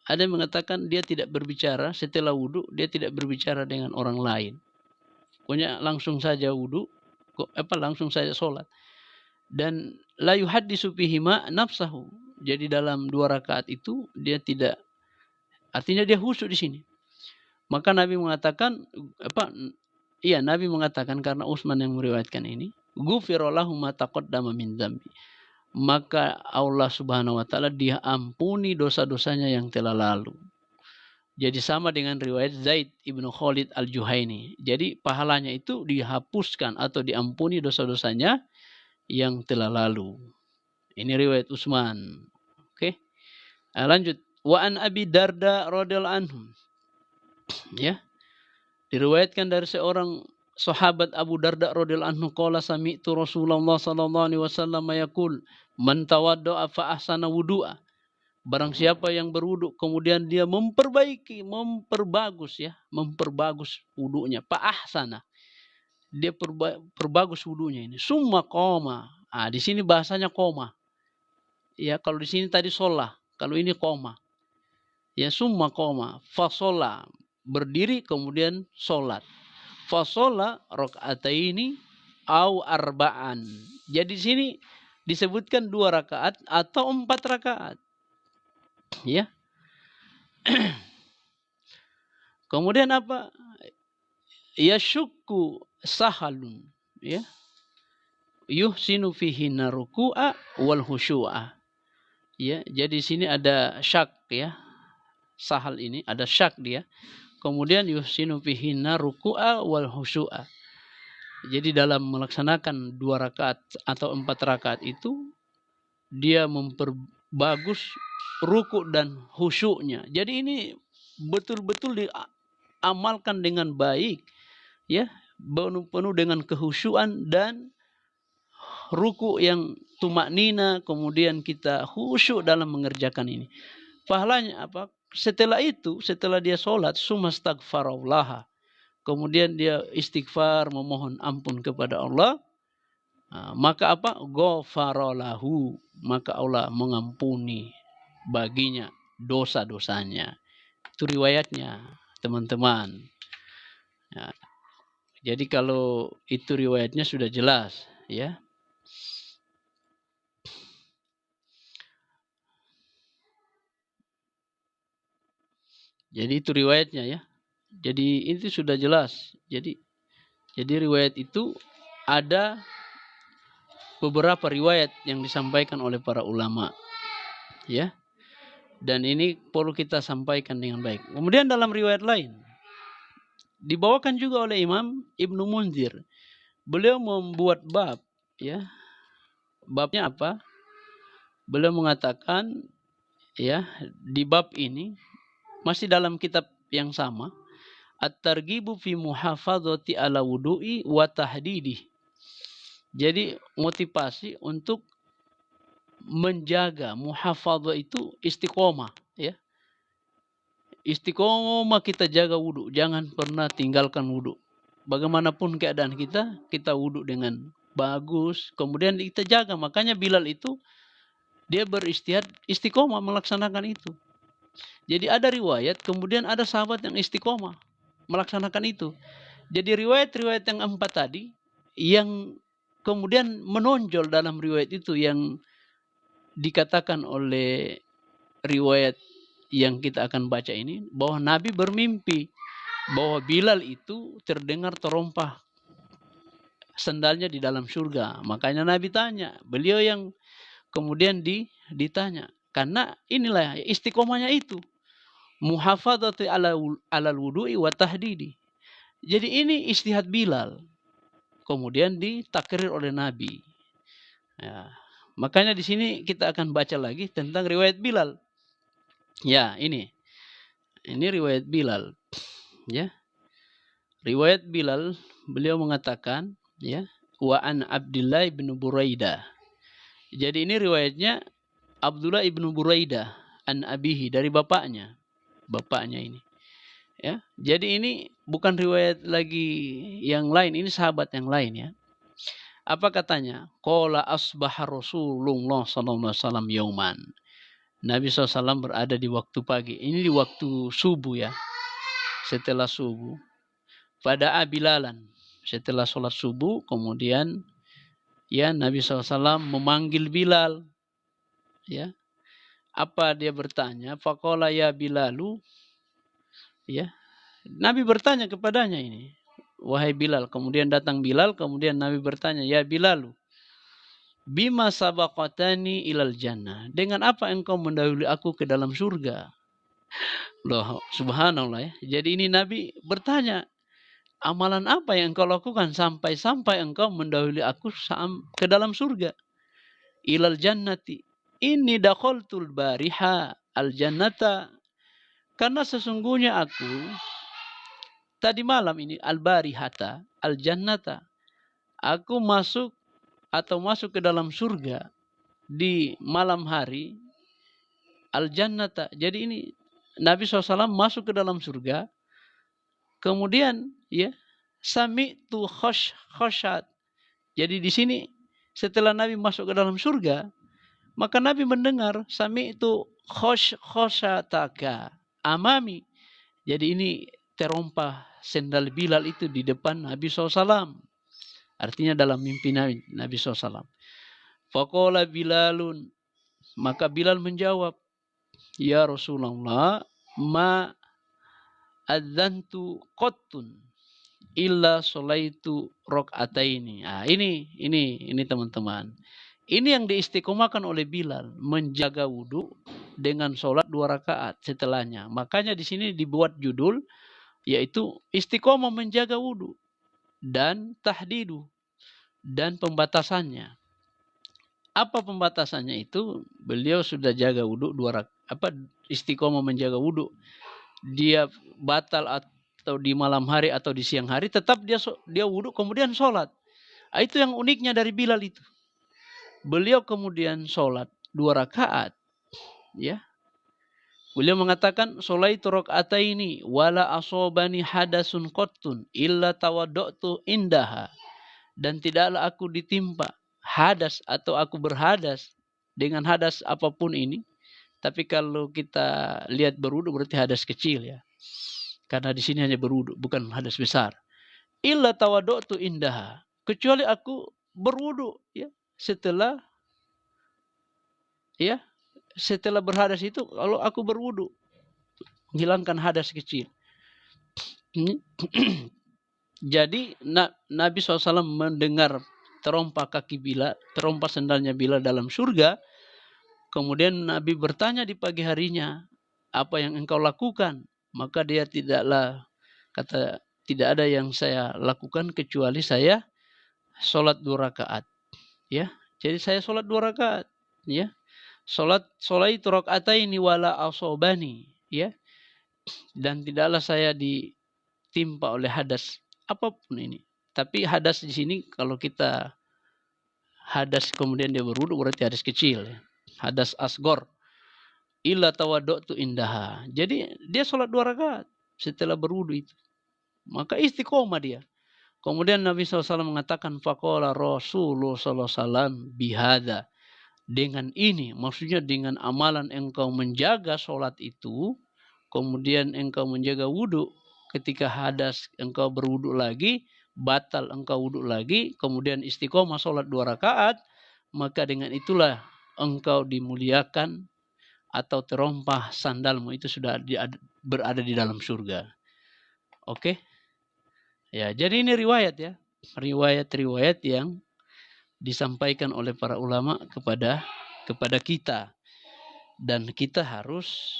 Speaker 1: Ada yang mengatakan dia tidak berbicara setelah wudu, dia tidak berbicara dengan orang lain. Pokoknya langsung saja wudu, langsung saja sholat. Dan la yuhaddisu fihima nafsahu. Jadi dalam 2 rakaat itu dia tidak, artinya dia khusyuk di sini. Maka Nabi mengatakan Nabi mengatakan karena Utsman yang meriwayatkan ini, ghufira lahu ma taqaddama min dzambi. Maka Allah Subhanahu wa taala dia ampuni dosa-dosanya yang telah lalu. Jadi sama dengan riwayat Zaid ibnu Khalid al-Juhani. Jadi pahalanya itu dihapuskan atau diampuni dosa-dosanya yang telah lalu. Ini riwayat Utsman. Oke. Lanjut. Wa an Abi Darda radhiyallahu anhu. Ya. Diriwayatkan dari seorang sahabat Abu Darda radhiyallahu anhu qala sami'tu Rasulullah sallallahu alaihi wasallam yaqul man tawadda'a fa ahsana wudu'a. Barang siapa yang berwudu kemudian dia memperbagus wudunya, fa ahsana. Dia perbagus wudunya ini. Summa qoma. Ah, di sini bahasanya koma. Ya, kalau di sini tadi sholah, kalau ini koma. Ya, summa qoma, fa sholah, berdiri kemudian sholat. Fa sholah raka'ataini au arba'an. Jadi di sini disebutkan 2 rakaat atau 4 rakaat. Ya. Kemudian apa? Yashukku sahalun, ya. Yuhsinu fihi naruku'a wal khusyu'a. Ya, jadi di sini ada syak, ya. Sahal ini ada syak dia. Kemudian yuhsinu fihi naruku'a wal khusyu'a. Jadi dalam melaksanakan 2 rakaat atau 4 rakaat itu dia memperbagus ruku dan khusyuknya. Jadi ini betul-betul diamalkan dengan baik, ya, penuh dengan kehusyuan dan ruku yang tumaknina, kemudian kita khusyuk dalam mengerjakan ini. Pahalanya apa? Setelah itu, setelah dia sholat, sumastaghfarallah. Kemudian dia istighfar, memohon ampun kepada Allah. Maka apa? Ghafarolahu. Maka Allah mengampuni baginya dosa-dosanya. Itu riwayatnya, teman-teman. Ya. Jadi kalau itu riwayatnya sudah jelas, ya. Jadi itu riwayatnya, ya. Jadi itu sudah jelas. Jadi riwayat itu ada beberapa riwayat yang disampaikan oleh para ulama, ya. Dan ini perlu kita sampaikan dengan baik. Kemudian dalam riwayat lain dibawakan juga oleh Imam Ibnu Munzir. Beliau membuat bab, ya. Babnya apa? Beliau mengatakan, ya, di bab ini masih dalam kitab yang sama at-targhibu fi muhafadzati ala wudu'i wa tahdidih. Jadi motivasi untuk menjaga muhafadzah itu istiqomah, ya. Istiqomah kita jaga wudu, jangan pernah tinggalkan wudu. Bagaimanapun keadaan kita wudu dengan bagus, kemudian kita jaga. Makanya Bilal itu dia beristihad istiqomah melaksanakan itu. Jadi ada riwayat, kemudian ada sahabat yang istiqomah melaksanakan itu. Jadi riwayat-riwayat yang 4 tadi yang kemudian menonjol dalam riwayat itu yang dikatakan oleh riwayat yang kita akan baca ini, bahwa Nabi bermimpi bahwa Bilal itu terdengar terompah sendalnya di dalam surga. Makanya Nabi tanya, beliau yang kemudian ditanya. Karena inilah istiqomahnya itu. Muhafadzati alal wudu'i wa tahdidi. Jadi ini istihad Bilal. Kemudian ditakrir oleh Nabi. Ya. Makanya di sini kita akan baca lagi tentang riwayat Bilal. Ya, ini riwayat Bilal. Ya. Riwayat Bilal, beliau mengatakan, ya, wa an Abdullah bin Buraidah. Jadi ini riwayatnya Abdullah ibnu Buraidah an abihi, dari bapaknya ini. Ya. Jadi ini bukan riwayat lagi yang lain, ini sahabat yang lain, ya. Apa katanya? Qala asbaha Rasulullah sallallahu alaihi wasallam yauman. Nabi SAW berada di waktu pagi. Ini di waktu subuh, ya. Setelah subuh. Pada Bilalan. Setelah sholat subuh, kemudian ya Nabi SAW memanggil Bilal. Ya. Apa dia bertanya? Faqala ya Bilalu. Ya. Nabi bertanya kepadanya ini. Wahai Bilal. Kemudian datang Bilal. Kemudian Nabi bertanya, ya Bilalu, bima sabaqatani ilal jannah. Dengan apa engkau mendahului aku ke dalam surga? Loh, subhanallah, ya. Jadi ini Nabi bertanya, amalan apa yang engkau lakukan sampai engkau mendahului aku ke dalam surga? Ilal jannati. Inni dakhaltul bariha al jannata. Karena sesungguhnya aku tadi malam ini al barihata al jannata. Aku masuk ke dalam surga di malam hari al jannata. Jadi ini Nabi SAW masuk ke dalam surga. Kemudian ya sami'tu khoshat. Jadi di sini setelah Nabi masuk ke dalam surga, maka Nabi mendengar sami'tu khoshataka amami. Jadi ini terompah sendal Bilal itu di depan Nabi SAW. Artinya dalam mimpi Nabi SAW. Faqala Bilalun. Maka Bilal menjawab, ya Rasulullah, ma adzantu qattun illa sholaitu rakaataini. Nah, ini teman-teman. Ini yang diistiqomahkan oleh Bilal, menjaga wudu dengan sholat 2 rakaat setelahnya. Makanya di sini dibuat judul yaitu istiqomah menjaga wudu dan tahdidu dan pembatasannya. Apa pembatasannya itu? Beliau sudah jaga wudu 2 rakaat, istiqomah menjaga wudu. Dia batal atau di malam hari atau di siang hari, tetap dia wudu kemudian sholat. Itu yang uniknya dari Bilal itu. Beliau kemudian sholat 2 rakaat, ya. Beliau mengatakan, sholaitu rakaataini wala asobani hadasun qattun illa tawaddatu indaha. Dan tidaklah aku ditimpa hadas atau aku berhadas dengan hadas apapun ini. Tapi kalau kita lihat berwudu berarti hadas kecil, ya. Karena di sini hanya berwudu, bukan hadas besar. Illa tawaddatu indaha. Kecuali aku berwudu, ya, setelah berhadas itu, kalau aku berwudu menghilangkan hadas kecil. Jadi Nabi SAW mendengar terompah kaki Bilal, terompah sendalnya Bilal dalam surga. Kemudian Nabi bertanya di pagi harinya, apa yang engkau lakukan? Maka dia kata, tidak ada yang saya lakukan kecuali saya sholat 2 rakaat. Ya, jadi saya sholat 2 rakaat. Ya, sholaitu rakaataini wala asobani. Ya, dan tidaklah saya tertimpa oleh hadas apapun ini. Tapi hadas di sini kalau kita hadas kemudian dia berwudu berarti hadas kecil. Hadas asgor. Illa tawaddu'tu indaha. Jadi dia sholat 2 rakaat setelah berwudu itu. Maka istiqomah dia. Kemudian Nabi SAW mengatakan faqala Rasulullah SAW bihada. Dengan ini, maksudnya dengan amalan engkau menjaga sholat itu, kemudian engkau menjaga wudu, ketika hadas engkau berwudu lagi, batal engkau wudu lagi, kemudian istiqomah sholat 2 rakaat, maka dengan itulah engkau dimuliakan atau terompah sandalmu itu sudah berada di dalam surga. Oke? Ya, jadi ini riwayat ya. Riwayat-riwayat yang disampaikan oleh para ulama kepada kita. Dan kita harus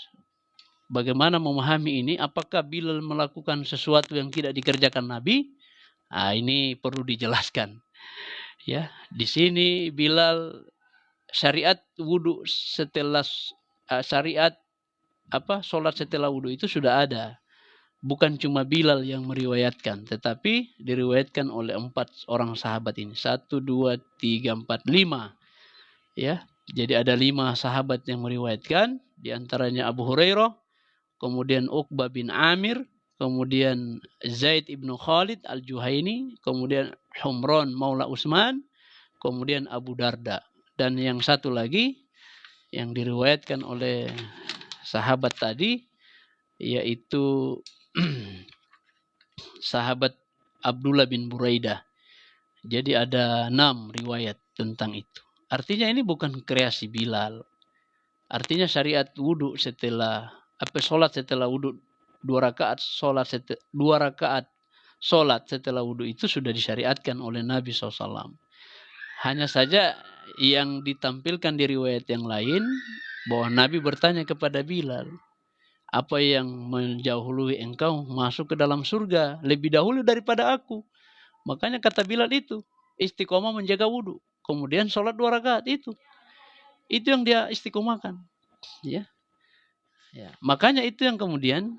Speaker 1: bagaimana memahami ini, apakah Bilal melakukan sesuatu yang tidak dikerjakan Nabi? Nah, ini perlu dijelaskan. Ya, di sini Bilal syariat wudu setelah syariat sholat setelah wudu itu sudah ada. Bukan cuma Bilal yang meriwayatkan, tetapi diriwayatkan oleh 4 orang sahabat ini. 1, 2, 3, 4, 5. Ya, jadi ada 5 sahabat yang meriwayatkan, di antaranya Abu Hurairah, kemudian Uqbah bin Amir, kemudian Zaid ibnu Khalid al-Juhaini, kemudian Humran Maula Utsman, kemudian Abu Darda. Dan yang satu lagi yang diriwayatkan oleh sahabat tadi, yaitu sahabat Abdullah bin Buraidah. Jadi ada 6 riwayat tentang itu. Artinya ini bukan kreasi Bilal. Artinya syariat wudu setelah sholat setelah wudu 2 rakaat sholat setelah wudu itu sudah disyariatkan oleh Nabi SAW. Hanya saja yang ditampilkan di riwayat yang lain bahwa Nabi bertanya kepada Bilal, apa yang menjauhului engkau masuk ke dalam surga lebih dahulu daripada aku? Makanya kata Bilal itu, istiqomah menjaga wudu. Kemudian sholat 2 rakaat itu. Itu yang dia istiqomahkan. Ya. Makanya itu yang kemudian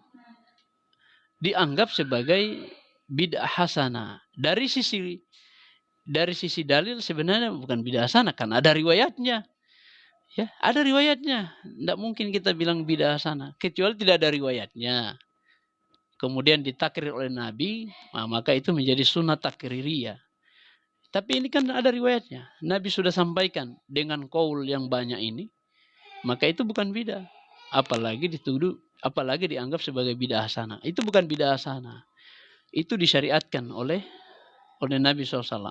Speaker 1: dianggap sebagai bid'ah hasanah. Dari sisi dalil sebenarnya bukan bid'ah hasanah, kan ada riwayatnya. Ya, ada riwayatnya. Tidak mungkin kita bilang bid'ah hasanah kecuali tidak ada riwayatnya. Kemudian ditakrir oleh Nabi, maka itu menjadi sunnah takririyah. Tapi ini kan ada riwayatnya. Nabi sudah sampaikan dengan qaul yang banyak ini, maka itu bukan bid'ah. Apalagi dianggap sebagai bid'ah hasanah. Itu bukan bid'ah hasanah. Itu disyariatkan oleh Nabi SAW.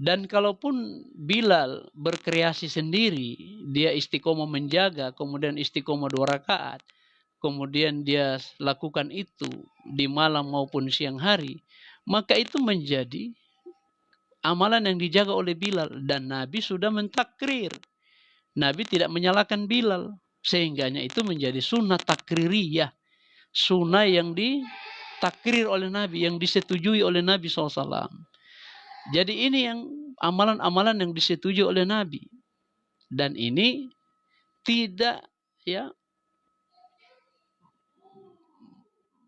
Speaker 1: Dan kalaupun Bilal berkreasi sendiri, dia istiqomah menjaga, kemudian istiqomah 2 rakaat, kemudian dia lakukan itu di malam maupun siang hari, maka itu menjadi amalan yang dijaga oleh Bilal. Dan Nabi sudah mentakrir. Nabi tidak menyalahkan Bilal. Sehingganya itu menjadi sunnah takririyah. Sunnah yang ditakrir oleh Nabi, yang disetujui oleh Nabi SAW. Jadi ini yang amalan-amalan yang disetujui oleh Nabi. Dan ini tidak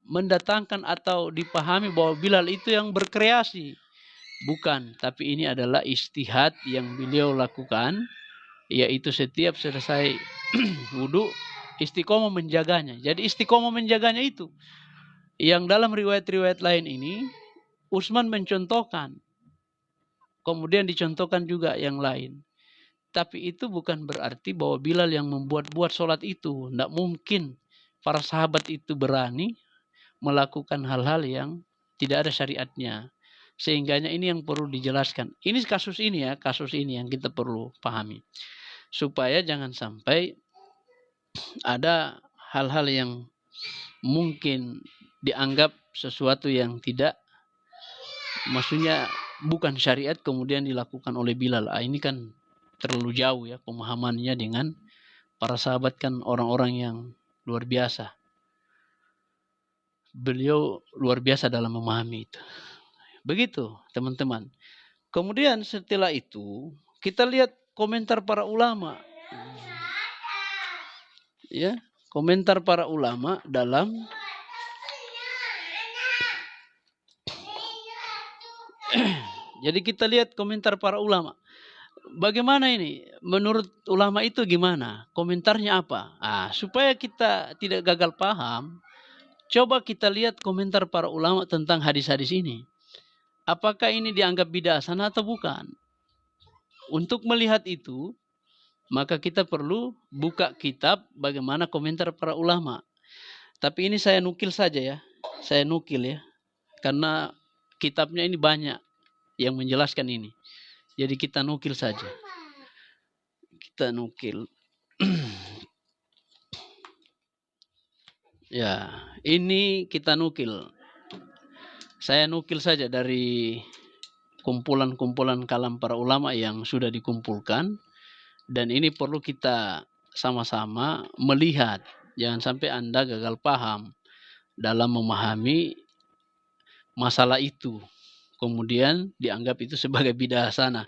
Speaker 1: mendatangkan atau dipahami bahwa Bilal itu yang berkreasi. Bukan, tapi ini adalah ijtihad yang beliau lakukan, yaitu setiap selesai wudu istiqomah menjaganya. Jadi istiqomah menjaganya itu yang dalam riwayat-riwayat lain ini Utsman mencontohkan, kemudian dicontohkan juga yang lain. Tapi itu bukan berarti bahwa Bilal yang membuat-buat sholat itu. Tidak mungkin para sahabat itu berani melakukan hal-hal yang tidak ada syariatnya. Sehingganya ini yang perlu dijelaskan. Ini kasus ini yang kita perlu pahami. Supaya jangan sampai ada hal-hal yang mungkin dianggap sesuatu yang tidak, maksudnya bukan syariat kemudian dilakukan oleh Bilal. Ini kan terlalu jauh ya pemahamannya dengan para sahabat, kan orang-orang yang luar biasa. Beliau luar biasa dalam memahami itu. Begitu teman-teman. Kemudian setelah itu kita lihat komentar para ulama. Ya, komentar para ulama dalam Jadi kita lihat komentar para ulama. Bagaimana ini? Menurut ulama itu gimana? Komentarnya apa? Supaya kita tidak gagal paham, coba kita lihat komentar para ulama tentang hadis-hadis ini. Apakah ini dianggap bid'ah sana atau bukan? Untuk melihat itu, maka kita perlu buka kitab bagaimana komentar para ulama. Tapi ini saya nukil saja ya. Saya nukil ya. Karena kitabnya ini banyak yang menjelaskan ini. Jadi kita nukil saja. Kita nukil. Ya, ini kita nukil. Saya nukil saja dari kumpulan-kumpulan kalam para ulama yang sudah dikumpulkan. Dan ini perlu kita sama-sama melihat. Jangan sampai Anda gagal paham dalam memahami masalah itu. Kemudian dianggap itu sebagai bid'ah sana.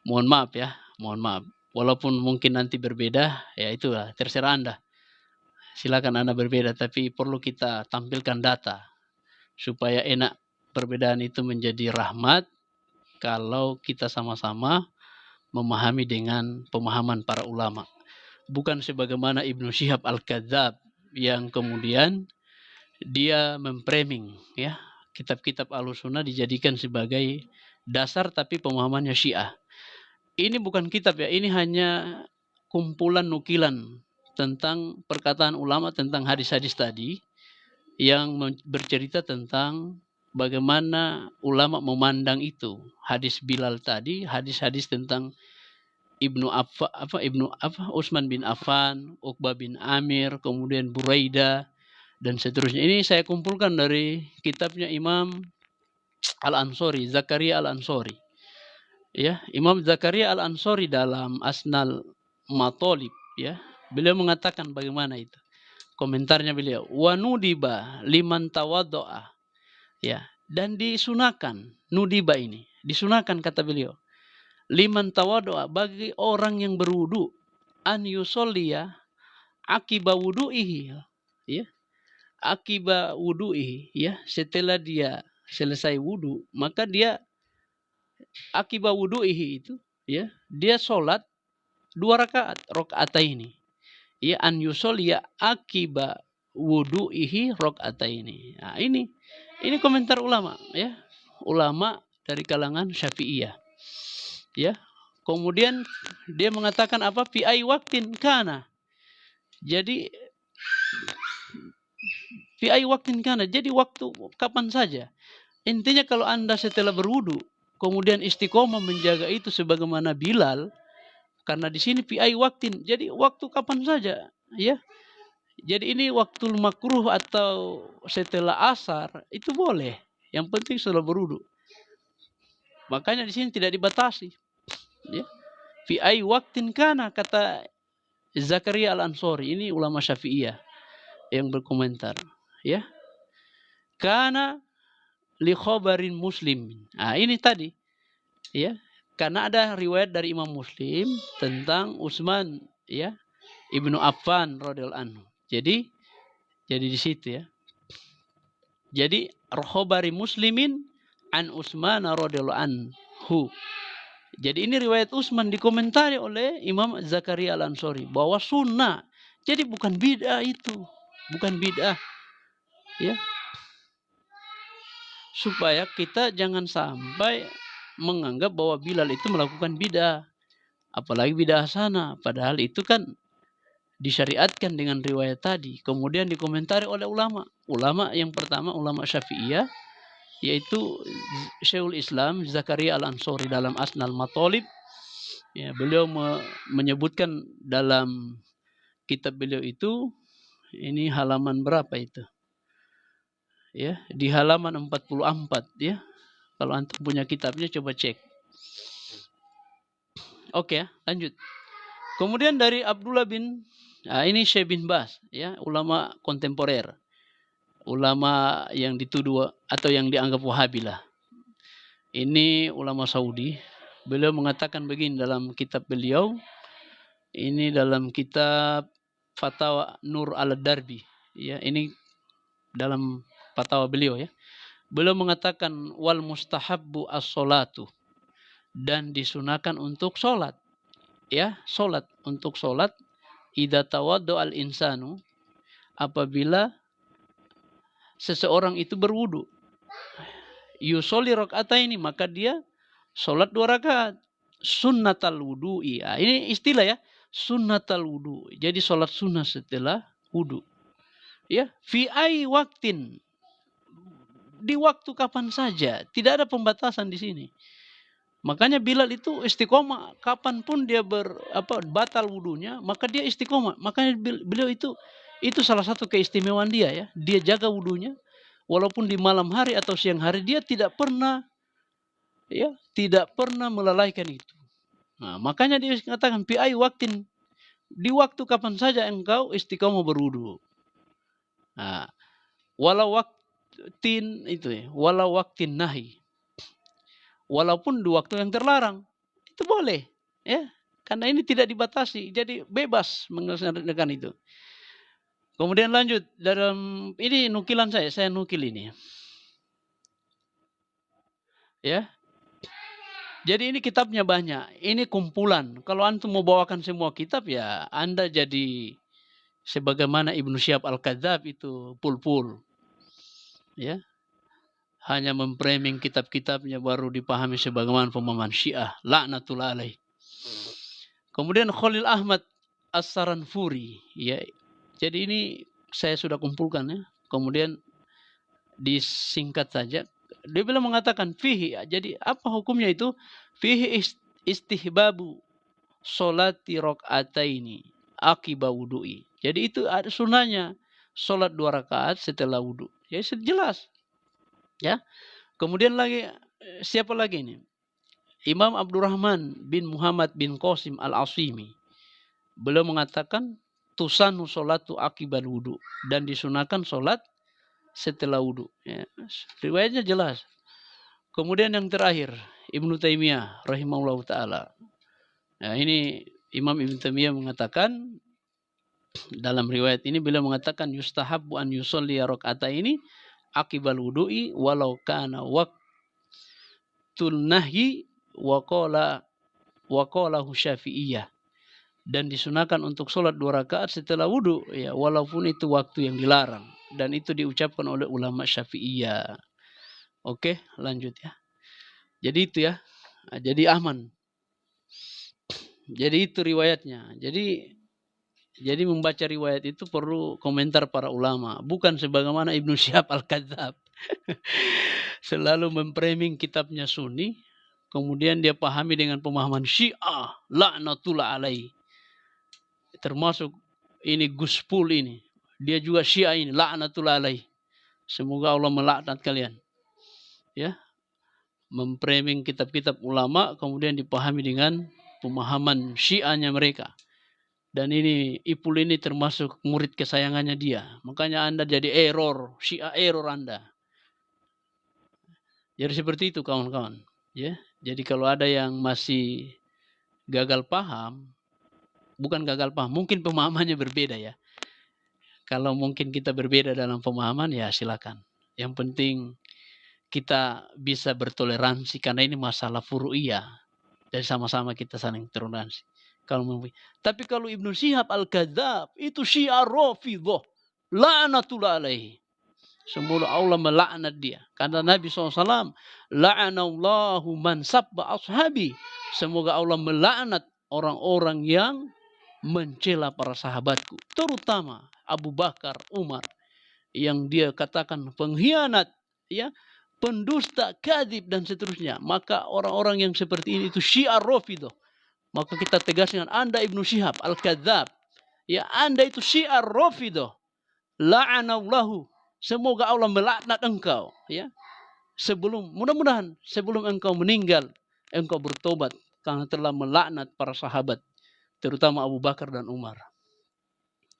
Speaker 1: Mohon maaf ya, mohon maaf. Walaupun mungkin nanti berbeda, ya itulah terserah Anda. Silakan Anda berbeda, tapi perlu kita tampilkan data supaya enak. Perbedaan itu menjadi rahmat kalau kita sama-sama memahami dengan pemahaman para ulama. Bukan sebagaimana Ibnu Syihab Al-Kadzab yang kemudian dia memframing ya, kitab-kitab Ahlussunnah dijadikan sebagai dasar tapi pemahamannya Syiah. Ini bukan kitab ya, ini hanya kumpulan nukilan tentang perkataan ulama tentang hadis-hadis tadi yang bercerita tentang bagaimana ulama memandang itu. Hadis Bilal tadi, hadis-hadis tentang Utsman bin Affan, Uqbah bin Amir, kemudian Buraidah dan seterusnya. Ini saya kumpulkan dari kitabnya Imam Al-Ansori, Zakaria Al-Ansori. Ya, Imam Zakaria Al-Ansori dalam Asnal Matolib ya. Beliau mengatakan bagaimana itu. Komentarnya beliau, wa nudiba liman tawaddo'a. Ya, dan disunahkan nudiba ini, disunahkan kata beliau. Liman tawaddo'a, bagi orang yang berwudu, an yusolliya akiba wudu'ihi. Ya. Akiba wudu'ihi, ya, setelah dia selesai wudu, maka dia akiba wudu'ihi itu, ya, dia sholat 2 rakaat, rakaataini. Ya, an yusolliya akiba wudu'ihi rakaataini. Nah, ini komentar ulama ya. Ulama dari kalangan Syafi'iyah. Ya. Kemudian dia mengatakan apa? Fi ai waqtin kana. Jadi fi ai waqtin kana. Jadi waktu kapan saja. Intinya kalau Anda setelah berwudu kemudian istiqomah menjaga itu sebagaimana Bilal, karena di sini fi ai waqtin. Jadi waktu kapan saja, ya. Jadi ini waktu makruh atau setelah asar itu boleh. Yang penting setelah berwudu. Makanya di sini tidak dibatasi. Ya. Fi ai waqtin kana, kata Zakaria Al-Ansori, ini ulama Syafi'iyah yang berkomentar, ya. Kana li khabarin Muslim. Ini tadi, ya. Karena ada riwayat dari Imam Muslim tentang Utsman, ya, Ibnu Affan radhiyallahu anhu. Jadi di situ ya. Jadi khabari Muslimin an Utsman radhiyallahu anhu. Jadi ini riwayat Utsman dikomentari oleh Imam Zakaria Al-Ansori bahwa sunnah. Jadi bukan bid'ah itu, bukan bid'ah. Ya. Supaya kita jangan sampai menganggap bahwa Bilal itu melakukan bid'ah. Apalagi bid'ah sana, padahal itu kan disyariatkan dengan riwayat tadi. Kemudian dikomentari oleh ulama. Ulama yang pertama ulama Syafi'iyah, yaitu Syekhul Islam Zakaria Al-Ansori dalam Asnal Matolib. Ya, beliau menyebutkan dalam kitab beliau itu, ini halaman berapa itu? Ya, di halaman 44 ya. Kalau antum punya kitabnya coba cek. Oke, lanjut. Kemudian dari Abdullah bin ini Syekh bin Baz ya, ulama kontemporer. Ulama yang dituduh atau yang dianggap Wahabi lah. Ini ulama Saudi. Beliau mengatakan begini dalam kitab beliau. Ini dalam kitab Fatwa Nur al-Darbi. Ya, ini dalam fatwa beliau ya. Beliau mengatakan wal mustahabbu as-salatu. dan disunahkan untuk sholat. Ya, sholat. Untuk sholat, idza tawaddo al insanu, apabila seseorang itu berwudu, yusolli rakaataini, maka dia sholat 2 rakaat. Sunnatal wudu'i. Ini istilah ya, sunnatal wudu. Jadi sholat sunnah setelah wudu. Ya, fi ai waktin, di waktu kapan saja, tidak ada pembatasan di sini. Makanya Bilal itu istiqomah, kapanpun dia batal wudunya, maka dia istiqomah. Makanya beliau itu salah satu keistimewaan dia ya. Dia jaga wudunya, walaupun di malam hari atau siang hari dia tidak pernah melalaikan itu. Nah, makanya dia katakan fi ai waktin, di waktu kapan saja engkau istiqomah berwudu. Nah, walau waktin itu ya, walau waktin nahi, walaupun di waktu yang terlarang, itu boleh ya, karena ini tidak dibatasi, jadi bebas mengerjakan itu. Kemudian lanjut dalam ini nukilan saya nukil ini ya. Jadi ini kitabnya banyak, ini kumpulan. Kalau antum mau bawakan semua kitab ya Anda jadi sebagaimana Ibnu Syihab Al-Kadzab itu pul-pul ya. Hanya memframing kitab-kitabnya baru dipahami sebagaimana pemahaman Syiah, laknatullah alaih. Kemudian Khalil Ahmad As-Saranfuri ya. Jadi ini saya sudah kumpulkan ya. Kemudian disingkat saja. Dia bilang mengatakan fihi. Jadi apa hukumnya itu? Fihi istihbabu sholati rakaataini akiba wudu'i. Jadi itu ada sunahnya sholat 2 rakaat setelah wudu. Ya jelas. Ya. Kemudian lagi siapa lagi ini? Imam Abdurrahman bin Muhammad bin Qasim Al-Asimi. Beliau mengatakan tusanu sholatu akibal wudu, dan disunahkan sholat setelah wudu. Ya, riwayatnya jelas. Kemudian yang terakhir Ibnu Taimiyah rahimahullah taala. Nah, ini Imam Ibnu Taimiyah mengatakan dalam riwayat ini, beliau mengatakan yustahabbu an yusolli rakaataini akibal wudu'i walau kana waqtul nahyi wa qalahu Syafi'iyah, dan disunahkan untuk sholat 2 rakaat setelah wudu ya, walaupun itu waktu yang dilarang, dan itu diucapkan oleh ulama Syafi'iyah. Oke, lanjut ya. Jadi itu ya. Nah, jadi aman. Jadi itu riwayatnya. Jadi membaca riwayat itu perlu komentar para ulama, bukan sebagaimana Ibnu Syihab Al-Kadzab. Selalu memframing kitabnya Sunni, kemudian dia pahami dengan pemahaman Syiah, laknatullah alaih. Termasuk ini Guspul ini. Dia juga Syiah ini, laknatullah alaih. Semoga Allah melaknat kalian. Ya. Memframing kitab-kitab ulama kemudian dipahami dengan pemahaman Syiahnya mereka. Dan ini Ipul ini termasuk murid kesayangannya dia. Makanya Anda jadi error, Syiah error Anda. Jadi seperti itu kawan-kawan. Ya. Jadi kalau ada yang masih gagal paham, bukan gagal paham, mungkin pemahamannya berbeda ya. Kalau mungkin kita berbeda dalam pemahaman ya silakan. Yang penting kita bisa bertoleransi karena ini masalah furu'iyah. Dan sama-sama kita saling toleransi. Tapi kalau Ibnu Syihab Al-Kadzab itu Syiah Rafidhah, la'natullah alaihi. Semoga Allah melaknat dia. Karena Nabi SAW, la'anallahu man sabba ashabi. Semoga Allah melaknat orang-orang yang mencela para sahabatku. Terutama Abu Bakar, Umar. Yang dia katakan pengkhianat, ya, pendusta, kadhib, dan seterusnya. Maka orang-orang yang seperti ini itu Syiah Rafidhah. Maka kita tegaskan, Anda Ibnu Syihab Al-Kadzab. Ya, Anda itu Syiah Rafidhah. La'anallahu. Semoga Allah melaknat engkau. Ya. Mudah-mudahan sebelum engkau meninggal, engkau bertobat. Karena telah melaknat para sahabat. Terutama Abu Bakar dan Umar.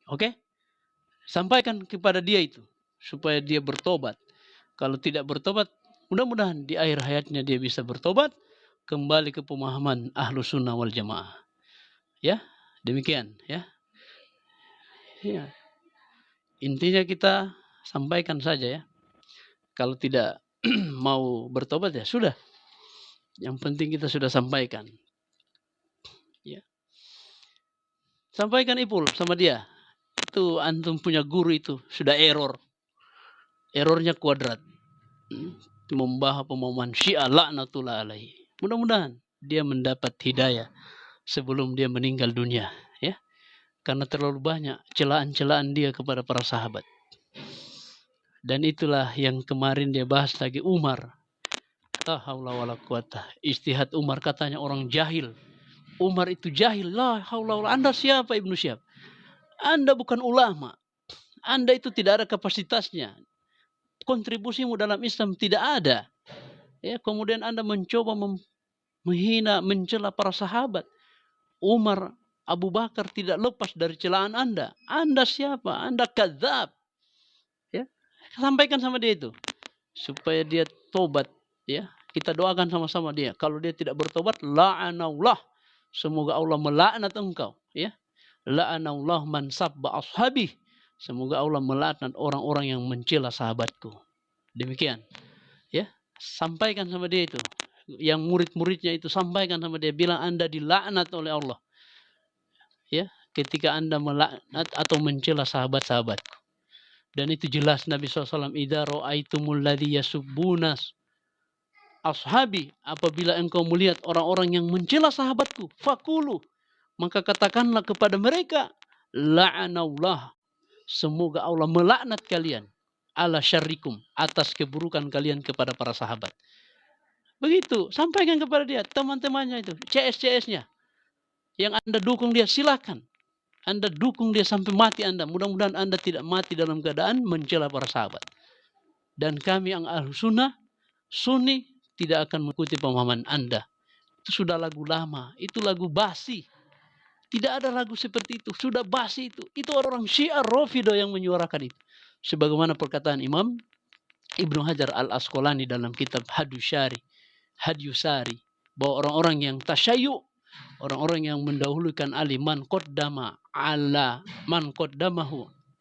Speaker 1: Oke? Sampaikan kepada dia itu. Supaya dia bertobat. Kalau tidak bertobat, mudah-mudahan di akhir hayatnya dia bisa bertobat. Kembali ke pemahaman Ahlus Sunnah wal Jamaah. Ya, demikian ya. Ya. Intinya kita sampaikan saja ya. Kalau tidak mau bertobat ya sudah. Yang penting kita sudah sampaikan. Ya. Sampaikan Ipul sama dia. Itu antum punya guru itu sudah error. Errornya kuadrat. Membahas pemahaman Syiah laknatullah alaihi. Mudah-mudahan dia mendapat hidayah sebelum dia meninggal dunia, ya. Karena terlalu banyak celaan-celaan dia kepada para sahabat. Dan itulah yang kemarin dia bahas lagi Umar. La haula wala quwata. Istihad Umar katanya orang jahil. Umar itu jahil. La haula wala. Anda siapa Ibnu Syihab? Anda bukan ulama. Anda itu tidak ada kapasitasnya. Kontribusimu dalam Islam tidak ada. Ya, kemudian Anda mencoba menghina, mencela para sahabat. Umar, Abu Bakar tidak lepas dari celaan Anda. Anda siapa? Anda kadzab. Ya, sampaikan sama dia itu supaya dia tobat. Ya, kita doakan sama-sama dia. Kalau dia tidak bertobat, la'anallah. Semoga Allah melaknat engkau. Ya, la'anallah man sabba ashabi. Semoga Allah melaknat orang-orang yang mencela sahabatku. Demikian. Ya, sampaikan sama dia itu. Yang murid-muridnya itu sampaikan sama dia, bilang Anda dilaknat oleh Allah. Ya, ketika Anda melaknat atau mencela sahabat-sahabatku. Dan itu jelas Nabi SAW, idza ra'aitumul ladzi yasubbuna ashabi, apabila engkau melihat orang-orang yang mencela sahabatku, fakulu, maka katakanlah kepada mereka, la'anallah, semoga Allah melaknat kalian, ala syarrikum, atas keburukan kalian kepada para sahabat. Begitu, sampaikan kepada dia, teman-temannya itu, CS-CS-nya, yang Anda dukung dia, silakan. Anda dukung dia sampai mati Anda. Mudah-mudahan Anda tidak mati dalam keadaan mencela para sahabat. Dan kami yang Ahlussunnah, Sunni, tidak akan mengikuti pemahaman Anda. Itu sudah lagu lama. Itu lagu basi. Tidak ada lagu seperti itu. Sudah basi itu. Itu orang Syiah Rafidhah yang menyuarakan itu. Sebagaimana perkataan Imam Ibnu Hajar Al-Asqalani dalam kitab Hadyusari. Bahwa orang-orang yang tasyayyu, orang-orang yang mendahulukan Ali, man qaddamahu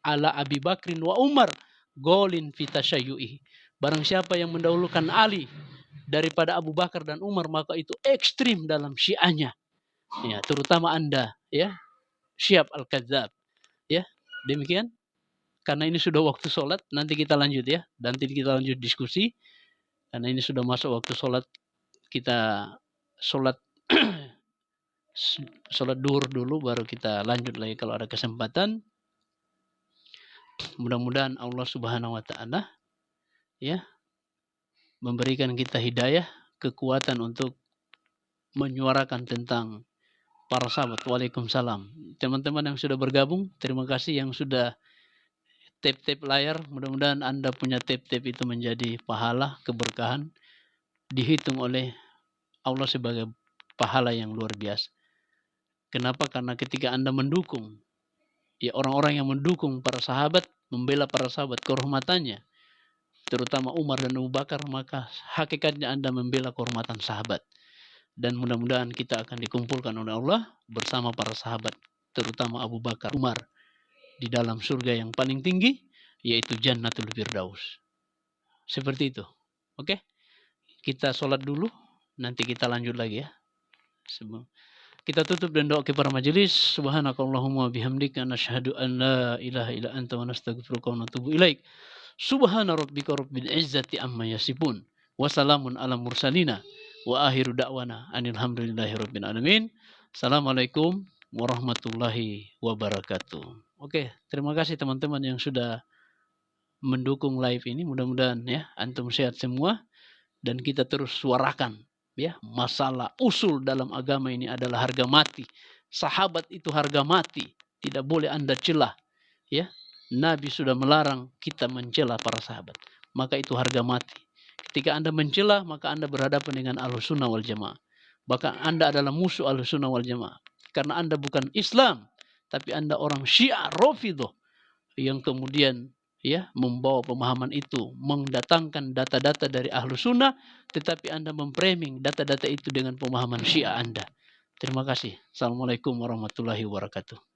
Speaker 1: ala Abi Bakrin wa Umar golin fi tasyayyu'ihi. Barang siapa yang mendahulukan Ali daripada Abu Bakar dan Umar, maka itu ekstrim dalam syiahnya. Ya, terutama Anda, ya. Syihab al-Kadzab. Ya, demikian. Karena ini sudah waktu sholat, nanti kita lanjut ya. Nanti kita lanjut diskusi. Karena ini sudah masuk waktu sholat, kita sholat duhur dulu, baru kita lanjut lagi kalau ada kesempatan. Mudah-mudahan Allah Subhanahu wa Ta'ala, ya, memberikan kita hidayah, kekuatan untuk menyuarakan tentang para sahabat. Waalaikumsalam. Teman-teman yang sudah bergabung, terima kasih yang sudah tap-tap layar. Mudah-mudahan Anda punya tap-tap itu menjadi pahala, keberkahan, dihitung oleh Allah sebagai pahala yang luar biasa. Kenapa? Karena ketika Anda mendukung, ya, orang-orang yang mendukung para sahabat, membela para sahabat, kehormatannya, terutama Umar dan Abu Bakar, maka hakikatnya Anda membela kehormatan sahabat. Dan mudah-mudahan kita akan dikumpulkan oleh Allah bersama para sahabat, terutama Abu Bakar, Umar, di dalam surga yang paling tinggi, yaitu Jannatul Firdaus. Seperti itu. Oke? Kita sholat dulu, nanti kita lanjut lagi ya. Kita tutup dan doa kepada majelis. Subhanakallahumma bihamdika nasyhadu an la ilaha illa anta wa nastaghfiruka wa natubu ilaik. Subhana rabbika rabbil izzati amma yasifun. Wassalamun ala mursalina. Wa akhiru da'wana anil hamdulillahi rabbil alamin. Assalamualaikum warahmatullahi wabarakatuh. Oke, terima kasih teman-teman yang sudah mendukung live ini. Mudah-mudahan ya antum sehat semua dan kita terus suarakan. Ya, masalah usul dalam agama ini adalah harga mati. Sahabat itu harga mati, tidak boleh Anda celah. Ya, Nabi sudah melarang kita mencela para sahabat, maka itu harga mati. Ketika Anda mencela, maka Anda berhadapan dengan Ahlussunnah wal Jamaah. Bahkan Anda adalah musuh Ahlussunnah wal Jamaah, karena Anda bukan Islam, tapi Anda orang Syiah Rafidhah yang kemudian, ya, membawa pemahaman itu, mendatangkan data-data dari Ahlussunnah, tetapi Anda memframing data-data itu dengan pemahaman Syiah Anda. Terima kasih. Assalamualaikum warahmatullahi wabarakatuh.